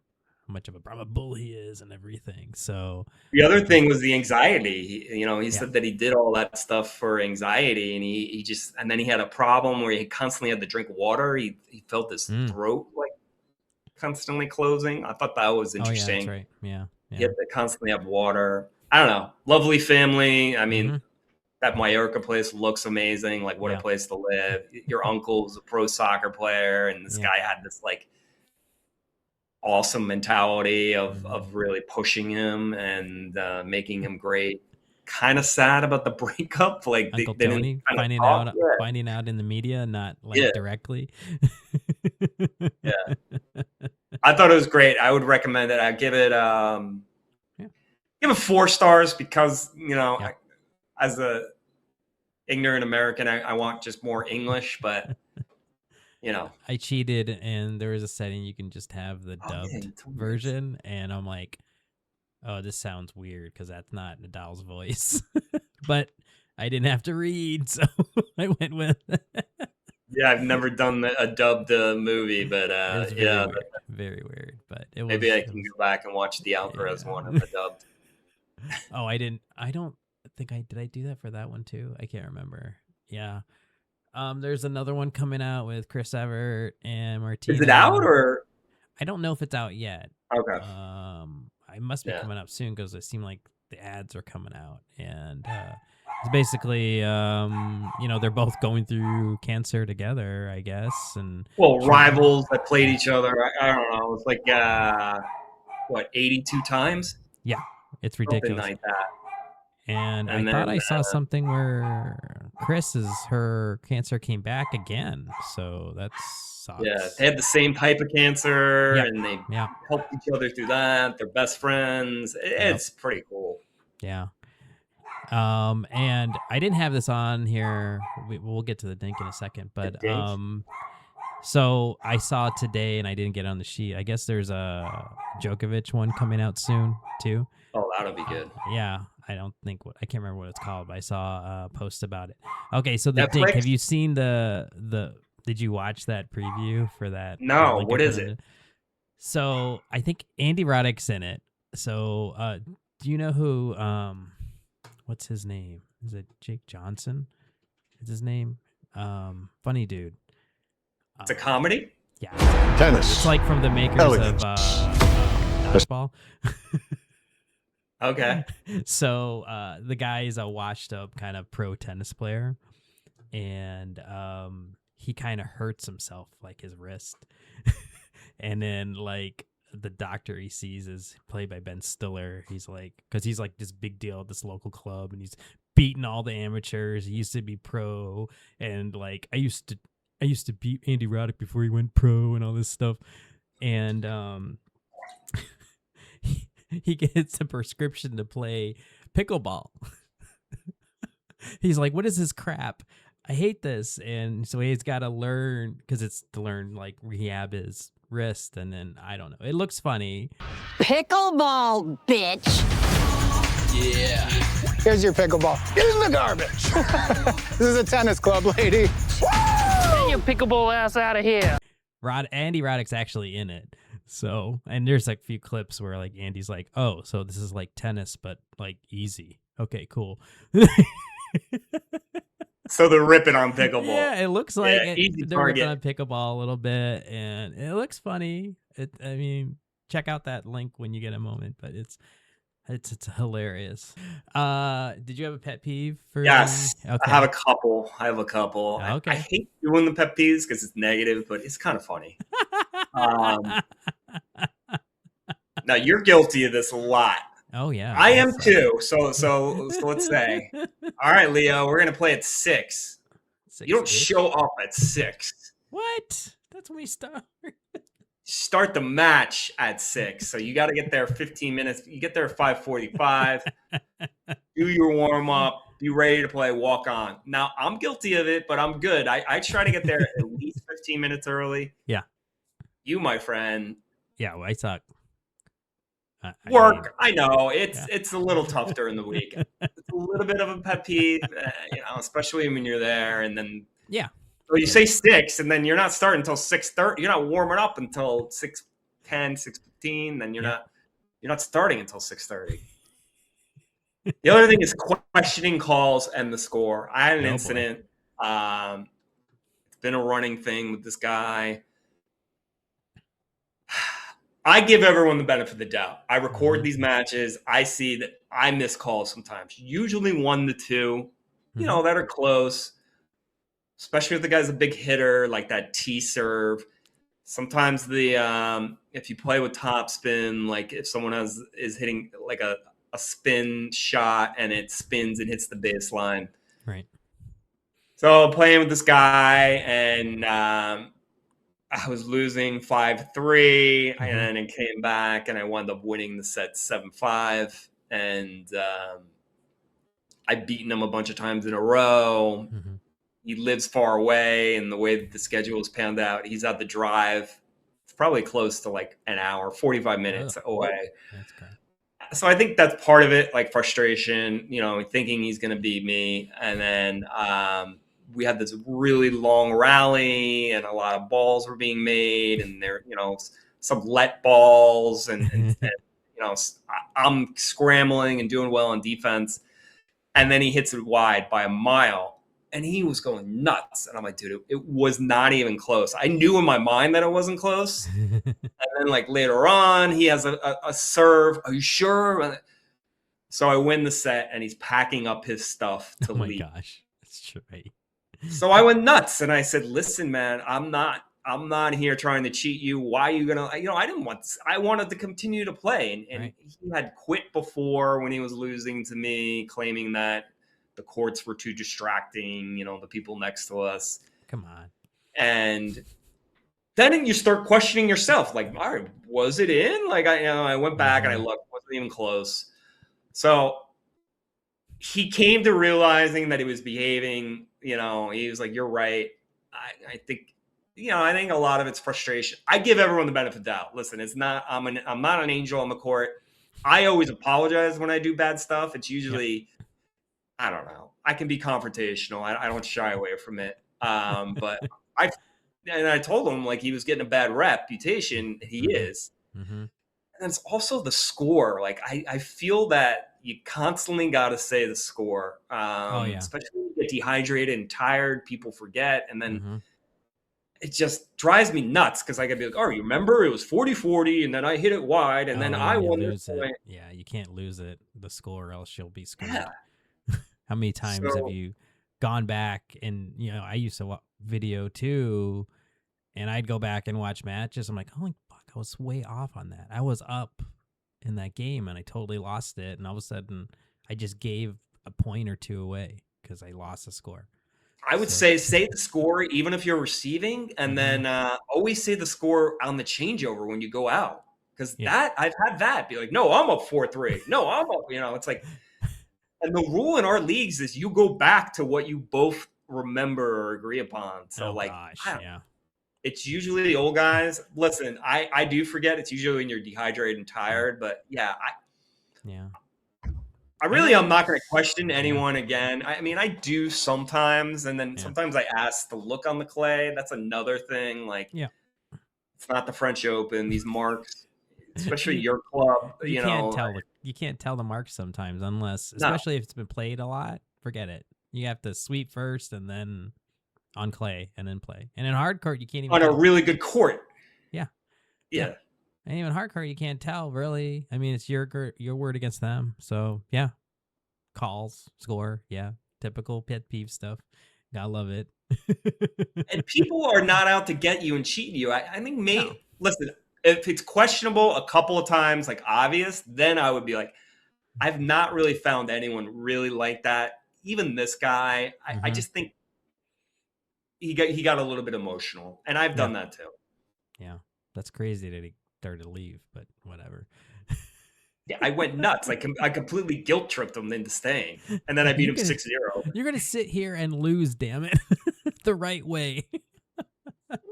much of a bull he is and everything. So the other thing was the anxiety. He said that he did all that stuff for anxiety, and he just, and then he had a problem where he constantly had to drink water. He felt his throat constantly closing. I thought that was interesting. Oh, yeah, that's right. Yeah. He had to constantly have water. I don't know. Lovely family. I mean, that Mallorca place looks amazing. What a place to live. Your uncle was a pro soccer player, and this guy had this awesome mentality of really pushing him and making him great. Kind of sad about the breakup. Uncle Tony finding out in the media, not directly. Yeah. I thought it was great. I would recommend it. I'd give it give it 4 stars because, as a ignorant American, I want just more English, but I cheated, and there was a setting you can just have the dubbed version, and I'm like, oh, this sounds weird because that's not Nadal's voice. But I didn't have to read, so I went with. Yeah, I've never done a dubbed movie, but It's very weird. Very weird, but it was. Maybe I can go back and watch the Alcaraz one of the dubbed. Oh, I didn't. I don't think I did. I do that for that one too. I can't remember. Yeah. There's another one coming out with Chris Evert and Martina. Is it out or? I don't know if it's out yet. Okay. I must be coming up soon because it seemed like the ads are coming out, and it's basically, they're both going through cancer together, I guess, and rivals that played each other. I don't know. It's like 82 times? Yeah, it's ridiculous. Something like that. And I thought I saw something where her cancer came back again. So that sucks. Yeah, they had the same type of cancer, and they helped each other through that. They're best friends. It's pretty cool. Yeah. And I didn't have this on here. We'll get to the dink in a second, but so I saw it today, and I didn't get it on the sheet. I guess there's a Djokovic one coming out soon too. Oh, that'll be good. Yeah. I can't remember what it's called, but I saw a post about it. Okay, so the Netflix? dink. Have you seen did you watch that preview for that? No, what is it? So I think Andy Roddick's in it. So do you know who what's his name? Is it Jake Johnson? Is his name? Funny dude. It's a comedy? Yeah. Tennis. It's like from the makers of Dodgeball. Okay. So the guy is a washed up kind of pro tennis player, and he kind of hurts himself, like his wrist. And then like the doctor he sees is played by Ben Stiller. He's like, because he's like this big deal at this local club, and he's beating all the amateurs. He used to be pro, and like I used to beat Andy Roddick before he went pro and all this stuff. And he gets a prescription to play pickleball. He's like, what is this crap? I hate this. And so he's got to learn, because it's to learn, like, rehab his wrist. And then, I don't know. It looks funny. Pickleball, bitch. Yeah. Here's your pickleball. Get in the garbage. This is a tennis club, lady. Get your pickleball ass out of here. Andy Roddick's actually in it. So, and there's like a few clips where like Andy's like, oh, so this is like tennis, but like easy. Okay, cool. So they're ripping on pickleball. Yeah, it looks like they're ripping on pickleball a little bit, and it looks funny. Check out that link when you get a moment, but it's hilarious. Did you have a pet peeve for? Yes, Okay. I have a couple. Okay. I hate doing the pet peeves because it's negative, but it's kind of funny. Now you're guilty of this a lot. Oh yeah, I am too. So let's say, all right, Leo, we're gonna play at 6. You don't show up at 6. What? That's when we start. Start the match at 6. So you got to get there 15 minutes. You get there at 5:45. Do your warm up. Be ready to play. Walk on. Now I'm guilty of it, but I'm good. I try to get there at least 15 minutes early. Yeah. You, my friend. Yeah, well, I suck. I know it's a little tough during the week. It's a little bit of a pet peeve, especially when you're there, and then So you say 6, and then you're not starting until 6:30. You're not warming up until 6:10, 6:15. Then you're not starting until 6:30. The other thing is questioning calls and the score. I had an incident. It's been a running thing with this guy. I give everyone the benefit of the doubt. I record these matches. I see that I miss calls sometimes, usually 1 to 2, that are close, especially if the guy's a big hitter, like that T serve. Sometimes if you play with topspin, like if someone is hitting like a spin shot and it spins and hits the baseline. Right. So playing with this guy, and I was losing 5-3, and then it came back, and I wound up winning the set 7-5, and I've beaten him a bunch of times in a row. He lives far away, and the way that the schedule is panned out, he's at the drive. It's probably close to like an hour, 45 minutes away. That's great. So I think that's part of it, like frustration, thinking he's going to beat me. And then we had this really long rally and a lot of balls were being made and there, some let balls and I'm scrambling and doing well on defense. And then he hits it wide by a mile and he was going nuts. And I'm like, dude, it was not even close. I knew in my mind that it wasn't close. And then like later on, he has a serve. Are you sure? So I win the set and he's packing up his stuff to leave. Oh my gosh. That's right. So I went nuts and I said, listen, man, I'm not here trying to cheat you. Why are you going to, I wanted to continue to play. And right. He had quit before when he was losing to me, claiming that the courts were too distracting, the people next to us. Come on. And then you start questioning yourself, like, all right, was it in? Like, I went back and I looked, it wasn't even close. So he came to realizing that he was behaving, he was like, you're right. I think, I think a lot of it's frustration. I give everyone the benefit of the doubt. Listen, it's not, I'm not an angel on the court. I always apologize when I do bad stuff. It's usually, I don't know. I can be confrontational. I don't shy away from it. But I told him like he was getting a bad reputation. He is. Mm-hmm. And it's also the score. Like I feel that you constantly got to say the score. Especially when you get dehydrated and tired, people forget. And then it just drives me nuts because I could be like, oh, you remember it was 40-40 and then I hit it wide and then I won this point. Yeah, you can't lose it, the score, or else you'll be screwed. Yeah. How many times have you gone back and, I used to watch video too, and I'd go back and watch matches. I'm like, holy fuck, I was way off on that. I was up in that game and I totally lost it. And all of a sudden I just gave a point or two away because I lost the score. I would say the score, even if you're receiving, and then always say the score on the changeover when you go out. Because that I've had that be like, no, I'm up 4-3. No, I'm up, it's like, and the rule in our leagues is you go back to what you both remember or agree upon. So it's usually the old guys. Listen, I do forget. It's usually when you're dehydrated and tired, but I really am not going to question anyone again. I mean, I do sometimes, and then sometimes I ask the look on the clay. That's another thing. Like, it's not the French Open. These marks, especially your club, you can't tell the marks sometimes unless, especially if it's been played a lot. Forget it. You have to sweep first and then on clay and then play. And in hard court, you can't even on a really good court. Yeah. And even hard court, you can't tell really. I mean, it's your word against them. So yeah, calls, score. Yeah, typical pet peeve stuff. Gotta love it. And people are not out to get you and cheat you. I think listen, if it's questionable a couple of times, like obvious, then I would be like, I've not really found anyone really like that. Even this guy, I just think he got a little bit emotional, and I've done that too. Yeah, that's crazy that he started to leave, but whatever. Yeah, I went nuts. I completely guilt tripped him into staying, and then I beat him 6-0. You're gonna sit here and lose, damn it, the right way.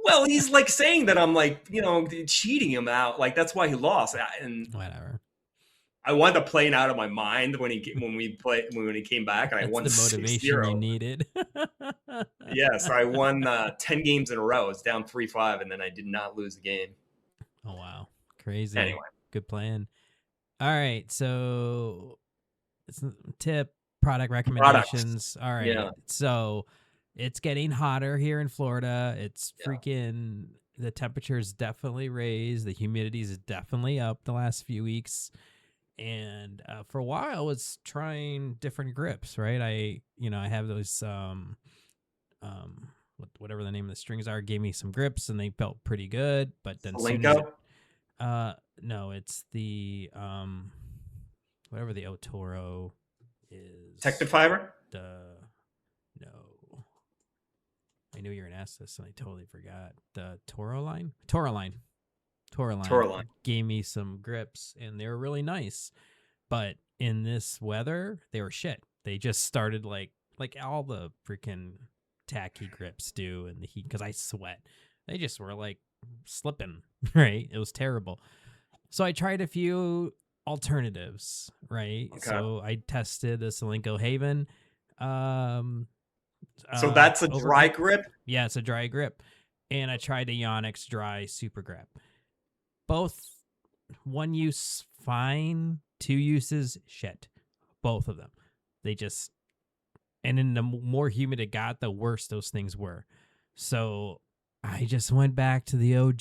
Well, he's like saying that I'm like, cheating him out. Like that's why he lost. And whatever. I wanted to play it out of my mind when he came back, and I won the motivation 6-0. you needed. Yeah, so I won 10 games in a row. I was down 3-5, and then I did not lose the game. Oh wow, crazy! Anyway, good plan. All right, so it's product recommendations. All right, so it's getting hotter here in Florida. It's freaking the temperature's definitely raised. The humidity is definitely up the last few weeks. And for a while, I was trying different grips, right? I have those, whatever the name of the strings are, gave me some grips, and they felt pretty good. But then, no, it's the whatever the Otoro is. Tectum Fiber. No, I knew you were gonna ask this, and I totally forgot. The Toro line. Gave me some grips, and they were really nice. But in this weather, they were shit. They just started like all the freaking tacky grips do in the heat, because I sweat. They just were like slipping, right? It was terrible. So I tried a few alternatives, right? Okay. So I tested the Solinco Haven. So that's a dry overgrip. grip? Yeah, it's a dry grip. And I tried the Yonex dry super grip. Both one use fine, two uses shit. Both of them. They just, and then the more humid it got, the worse those things were. So I just went back to the OG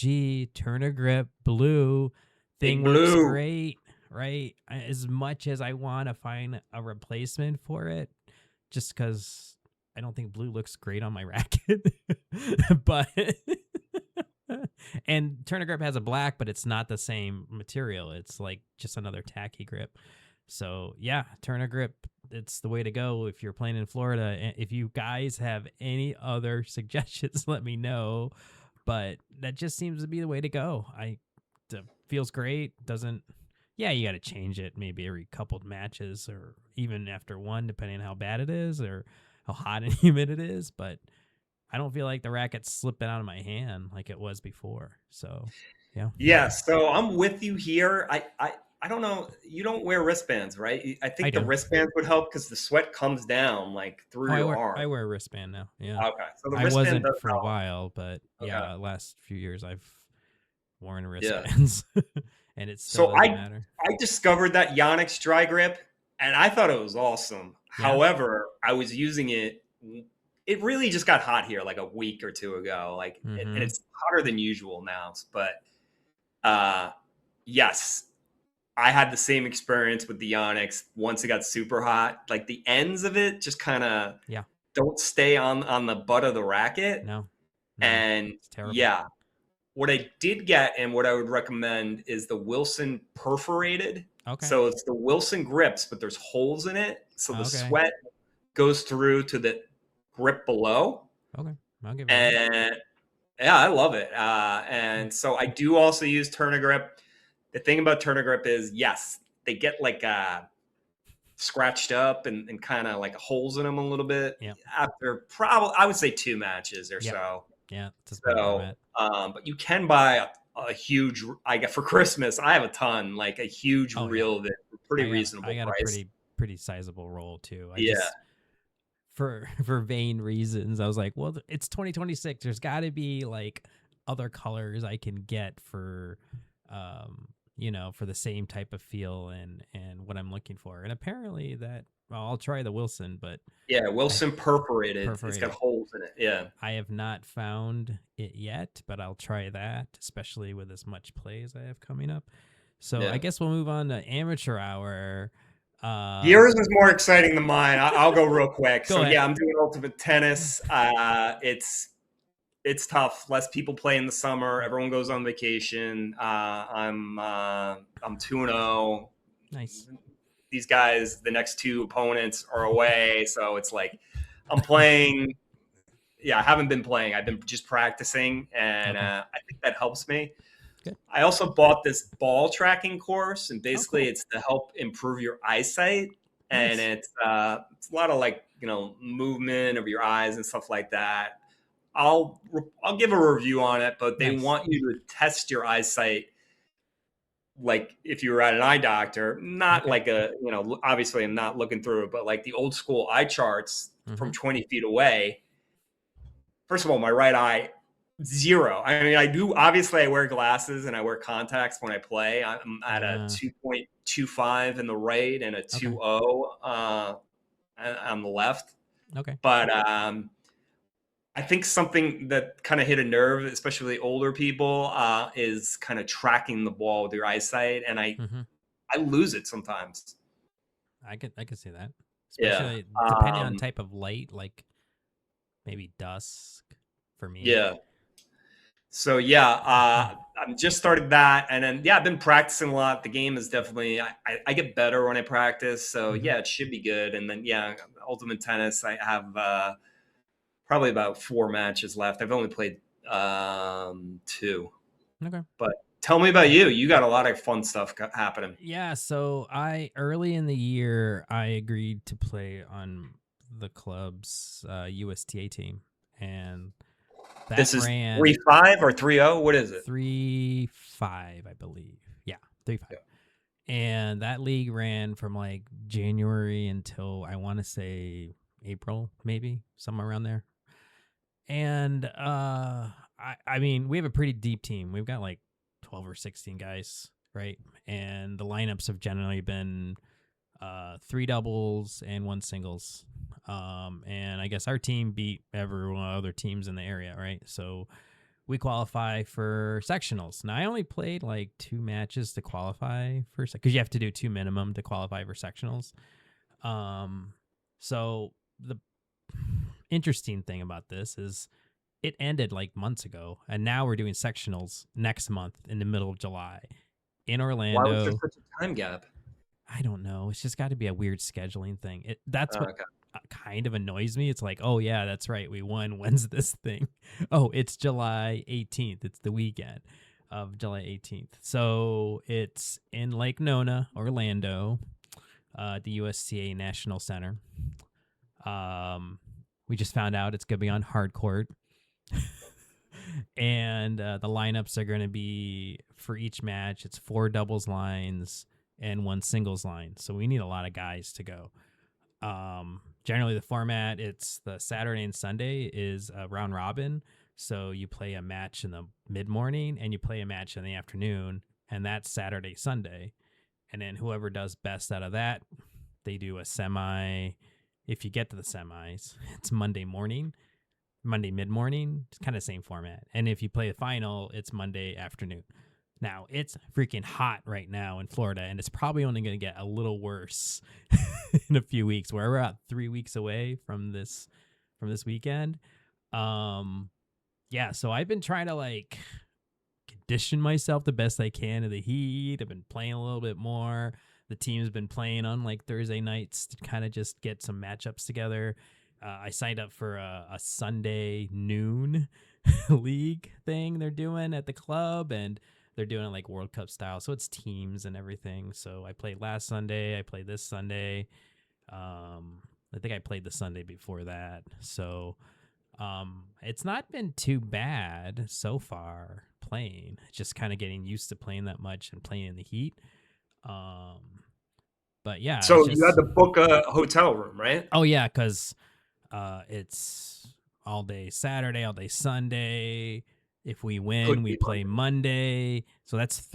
Tourna Grip blue. Thing works great, right? As much as I want to find a replacement for it, just because I don't think blue looks great on my racket. But and Tourna Grip has a black, but it's not the same material. It's like just another tacky grip. So yeah, Tourna Grip, it's the way to go if you're playing in Florida. And if you guys have any other suggestions, let me know. But that just seems to be the way to go. Feels great. Doesn't, yeah, you got to change it maybe every couple of matches or even after one, depending on how bad it is or how hot and humid it is. But I don't feel like the racket's slipping out of my hand like it was before. So, yeah. Yeah, so I'm with you here. I don't know. You don't wear wristbands, right? I think the wristbands would help because the sweat comes down like through your arm. I wear a wristband now. Yeah. Okay. So the I wristband wasn't for help. a while, but Okay. yeah, last few years I've worn wristbands. And it's so doesn't matter. I discovered that Yonex dry grip and I thought it was awesome. Yeah. However, I was using it. It really just got hot here like a week or two ago. Like, and it's hotter than usual now. But yes, I had the same experience with the Yonex. Once it got super hot, like the ends of it just kind of don't stay on the butt of the racket. No, and it's terrible. Yeah. What I did get and what I would recommend is the Wilson perforated. Okay. So it's the Wilson grips, but there's holes in it. So the sweat goes through to the grip below. Okay. I'll give it and yeah, I love it. And so I do also use Tourna Grip. The thing about Tourna Grip is, yes, they get like scratched up and kind of like holes in them a little bit after probably, I would say 2 matches or so. Yeah. So, but you can buy a huge, I got for Christmas, I have a ton, like a huge reel that pretty reasonable price. I got a pretty sizable roll too. Just, for vain reasons, I was like, well, it's 2026. There's got to be like other colors I can get for, for the same type of feel and what I'm looking for. And apparently I'll try the Wilson, but Wilson perforated. It's got holes in it. Yeah. I have not found it yet, but I'll try that, especially with as much play as I have coming up. So I guess we'll move on to amateur hour. Yours is more exciting than mine. I'll go real quick. Go ahead. Yeah, I'm doing ultimate tennis. It's tough. Less people play in the summer. Everyone goes on vacation. I'm 2-0. Nice. These guys, the next 2 opponents are away, so it's like I'm playing. Yeah, I haven't been playing. I've been just practicing, and I think that helps me. Good. I also bought this ball tracking course, and basically it's to help improve your eyesight. And it's a lot of like, movement of your eyes and stuff like that. I'll give a review on it, but they want you to test your eyesight like if you were at an eye doctor, not like obviously I'm not looking through it, but like the old school eye charts from 20 feet away. First of all, my right eye, 0. I mean, I wear glasses and I wear contacts when I play. I'm at a 2.25 in the right and a 2.0 on the left. Okay. But I think something that kind of hit a nerve, especially older people, is kind of tracking the ball with your eyesight, and I lose it sometimes. I could see that, especially depending on type of light, like maybe dusk for me. Yeah. So I'm just started that, and then I've been practicing a lot. The game is definitely I get better when I practice, so it should be good. And then ultimate tennis, I have probably about 4 matches left. I've only played 2. Okay. But tell me about you. You got a lot of fun stuff happening. Yeah. So early in the year, I agreed to play on the club's USTA team. And this is 3-5 or 3-0? What is it? 3-5, I believe. Yeah, 3-5. Yeah. And that league ran from like January until I want to say April, maybe somewhere around there. And I mean, we have a pretty deep team. We've got like 12 or 16 guys, right? And the lineups have generally been 3 doubles and 1 singles. And I guess our team beat everyone other teams in the area, right? So we qualify for sectionals. Now, I only played like 2 matches to qualify for, because you have to do 2 minimum to qualify for sectionals. So the interesting thing about this is it ended like months ago, and now we're doing sectionals next month in the middle of July in Orlando. Why was there such a time gap? I don't know. It's just got to be a weird scheduling thing. That's what kind of annoys me. It's like, oh yeah, that's right. We won. When's this thing? Oh, it's July 18th. It's the weekend of July 18th. So it's in Lake Nona, Orlando, the USTA National Center. We just found out it's going to be on hard court. And the lineups are going to be, for each match, it's 4 doubles lines and 1 singles line. So we need a lot of guys to go. Generally, the format, it's the Saturday and Sunday is a round robin. So you play a match in the mid-morning and you play a match in the afternoon, and that's Saturday, Sunday. And then whoever does best out of that, they do a semi. If you get to the semis, it's Monday morning, Monday mid-morning. It's kind of the same format. And if you play the final, it's Monday afternoon. Now, it's freaking hot right now in Florida, and it's probably only going to get a little worse in a few weeks. Where we're about 3 weeks away from this weekend. Yeah, so I've been trying to like condition myself the best I can to the heat. I've been playing a little bit more. The team's been playing on like Thursday nights to kind of just get some matchups together. I signed up for a Sunday noon league thing they're doing at the club, and they're doing it like World Cup style. So it's teams and everything. So I played last Sunday. I played this Sunday. I think I played the Sunday before that. So it's not been too bad so far playing. Just kind of getting used to playing that much and playing in the heat. But yeah. So you had to book a hotel room, right? Oh yeah, because it's all day Saturday, all day Sunday. If we win, we play Monday. So that's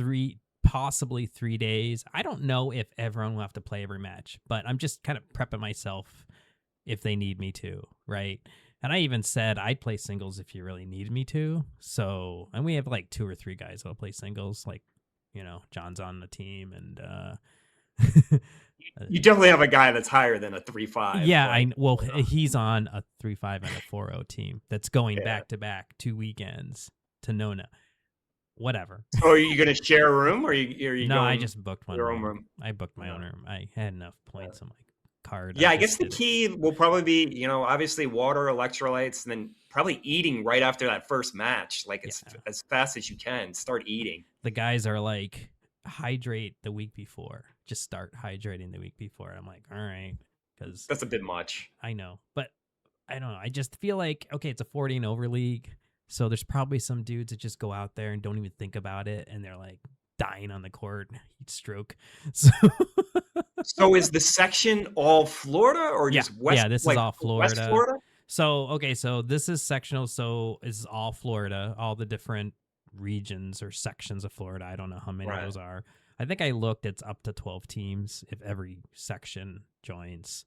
possibly 3 days. I don't know if everyone will have to play every match, but I'm just kind of prepping myself if they need me to, right? And I even said I'd play singles if you really needed me to. So, and we have like 2 or 3 guys that'll play singles. Like, you know, John's on the team, and you definitely have a guy that's higher than a 3.5. Yeah, he's on a 3.5 and a 4.0 team that's going back to back 2 weekends to Nona. Whatever. So are you going to share a room, or are you No, going I just booked one your own room? I booked my own room. I had enough points on my card. Yeah, I guess the key will probably be, you know, obviously water, electrolytes, and then probably eating right after that first match. Like it's as fast as you can. Start eating. The guys are like, hydrate the week before. Just start hydrating the week before. I'm like, all right, because that's a bit much. I know, but I don't know. I just feel like, okay, it's a 40 and over league, so there's probably some dudes that just go out there and don't even think about it, and they're like dying on the court, heat stroke. So is the section all Florida or just West? Yeah, this is all Florida. West Florida? So, okay, so this is sectional. So this is all Florida, all the different regions or sections of Florida. I don't know how many of those are. I think I looked, it's up to 12 teams if every section joins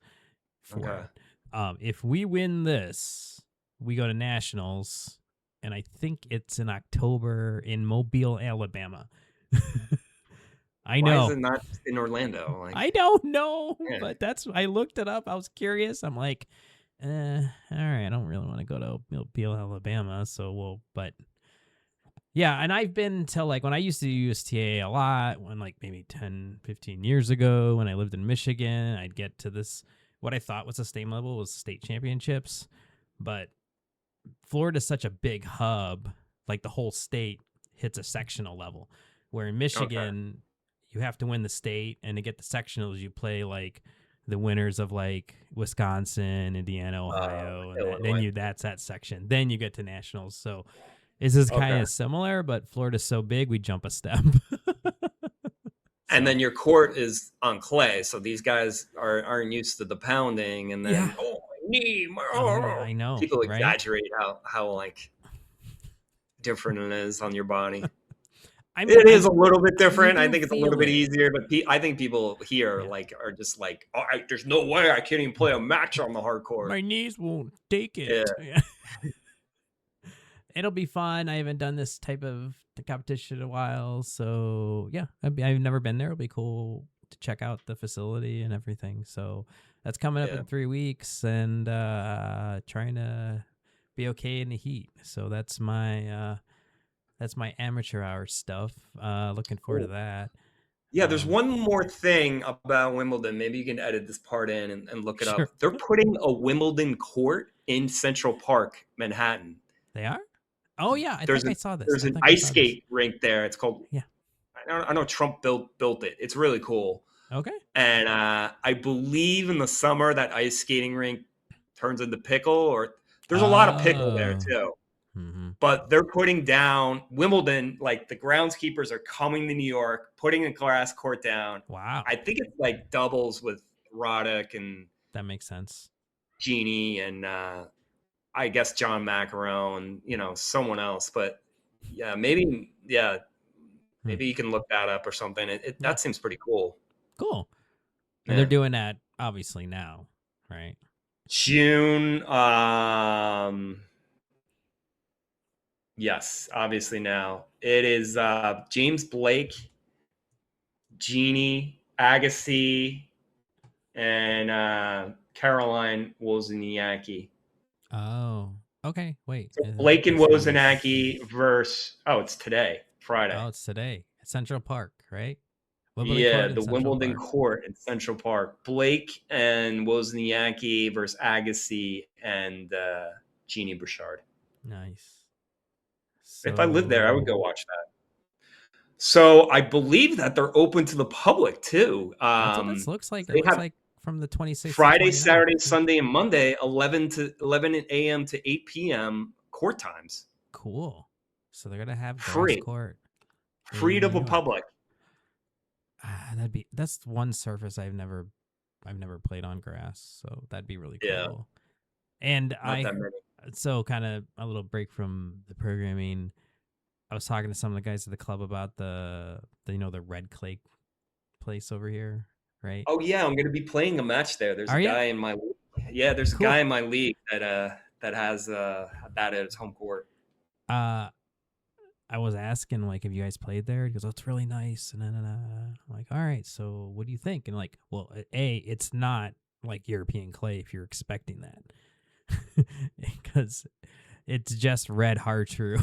for it. If we win this, we go to nationals, and I think it's in October in Mobile, Alabama. I know. Why is it not in Orlando? Like, I don't know, but I looked it up. I was curious. I'm like, all right, I don't really want to go to Mobile, Alabama. But yeah, and I've been to, like, when I used to do USTA a lot, when like maybe 10, 15 years ago, when I lived in Michigan, I'd get to this, what I thought was a state level was state championships. But Florida's such a big hub, like the whole state hits a sectional level, where in Michigan, you have to win the state, and to get the sectionals, you play like the winners of like Wisconsin, Indiana, Ohio, and that's that section. Then you get to nationals. So this is kind of similar, but Florida's so big, we jump a step. And then your court is on clay, so these guys aren't used to the pounding. And then my knee, I know. People right? exaggerate how like different it is on your body. It is a little bit different. I think it's a little bit it. easier, but I think people here like are just like, oh, there's no way I can't even play a match on the hard court. My knees won't take it. Yeah. It'll be fun. I haven't done this type of competition in a while, so yeah, I've never been there. It'll be cool to check out the facility and everything. So that's coming up in 3 weeks, and trying to be okay in the heat. So that's my amateur hour stuff. Looking forward to that. Yeah, there's one more thing about Wimbledon. Maybe you can edit this part in and look it up. They're putting a Wimbledon court in Central Park, Manhattan. They are? Oh yeah, I think I saw this. There's an ice skate rink there. It's called. Yeah. I know Trump built it. It's really cool. Okay. And I believe in the summer that ice skating rink turns into pickle, or there's a lot of pickle there too. Mm-hmm. But they're putting down Wimbledon, like the groundskeepers are coming to New York, putting a grass court down. Wow. I think it's like doubles with Roddick and that makes sense. Genie and I guess John McEnroe and someone else. But yeah, maybe you can look that up or something. That seems pretty cool. Cool. And they're doing that obviously now, right? June. Yes, obviously now. It is James Blake, Jeannie, Agassi, and Caroline Wozniacki. Oh, okay. Wait. So Blake and Wozniacki versus, it's today, Friday. Oh, it's today. Central Park, right? The Wimbledon court in Central Park. Blake and Wozniacki versus Agassi and Jeannie Bouchard. Nice. If I lived there, I would go watch that. So I believe that they're open to the public too. That's what this looks like. It looks like from the 26th. Friday, Saturday, Sunday, and Monday, 11 a.m. to 8 p.m. court times. Cool. So they're gonna have free court. Free to the public. That's one surface I've never played on grass, so that'd be really cool. Yeah. And so kind of a little break from the programming. I was talking to some of the guys at the club about the red clay place over here, right? Oh yeah, I'm going to be playing a match there. There's a guy in my there's a guy in my league that has that at his home court. I was asking like, have you guys played there? He goes, oh, it's really nice. And then I'm like, all right, so what do you think? And like, well, it's not like European clay if you're expecting that, because it's just red hard-true.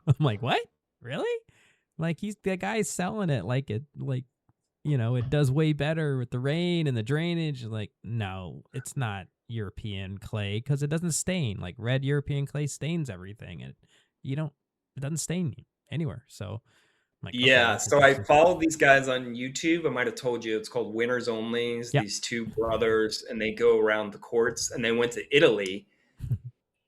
I'm like, what? Really? Like the guy's selling it like it does way better with the rain and the drainage. Like, no, it's not European clay because it doesn't stain. Like red European clay stains everything. It doesn't stain anywhere. So like, yeah, so I follow these guys on YouTube. I might have told you it's called Winners Only. These two brothers, and they go around the courts, and they went to Italy,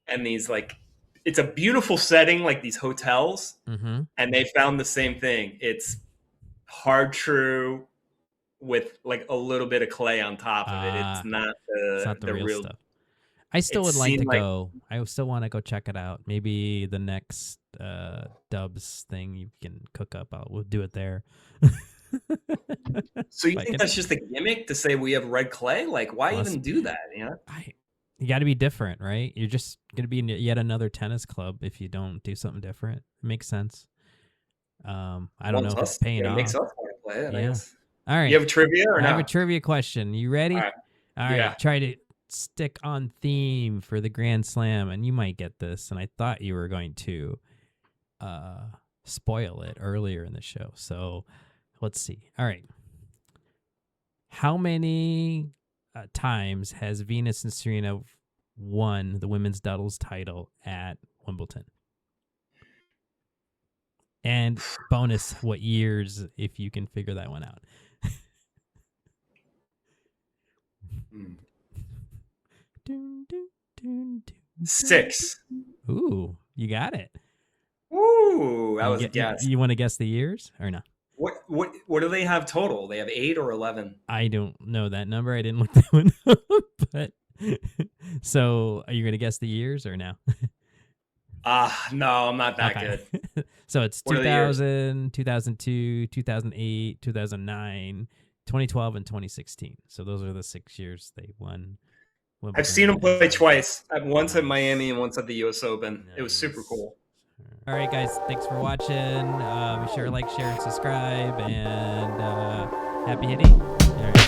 and these like, it's a beautiful setting, like these hotels, and they found the same thing. It's hard true with like a little bit of clay on top of it. It's not the real stuff. I still would like to go. I still want to go check it out. Maybe the next Dubs thing you can cook up. We'll do it there. So you think that's just a gimmick to say we have red clay? Like, why even do that? You got to be different, right? You're just going to be in yet another tennis club if you don't do something different. It makes sense. I don't know if it's paying off. It makes us want to play it, I guess. All right. You have a trivia or not? I have a trivia question. You ready? All right. Try to stick on theme for the Grand Slam, and you might get this, and I thought you were going to spoil it earlier in the show. So let's see. All right. How many times has Venus and Serena won the women's doubles title at Wimbledon? And bonus, what years, if you can figure that one out. 6. Ooh, you got it. Ooh, that was a guess. You want to guess the years or no? What do they have total? They have 8 or 11. I don't know that number. I didn't look that one up. But so, are you going to guess the years or no? No, I'm not that good. So it's What are the years? 2000, 2002, 2008, 2009, 2012, and 2016. So those are the 6 years they won. Wimbledon. I've seen them play twice. Once at Miami and once at the U.S. Open. It was super cool. All right, guys. Thanks for watching. Be sure to like, share, and subscribe. And happy hitting. All right.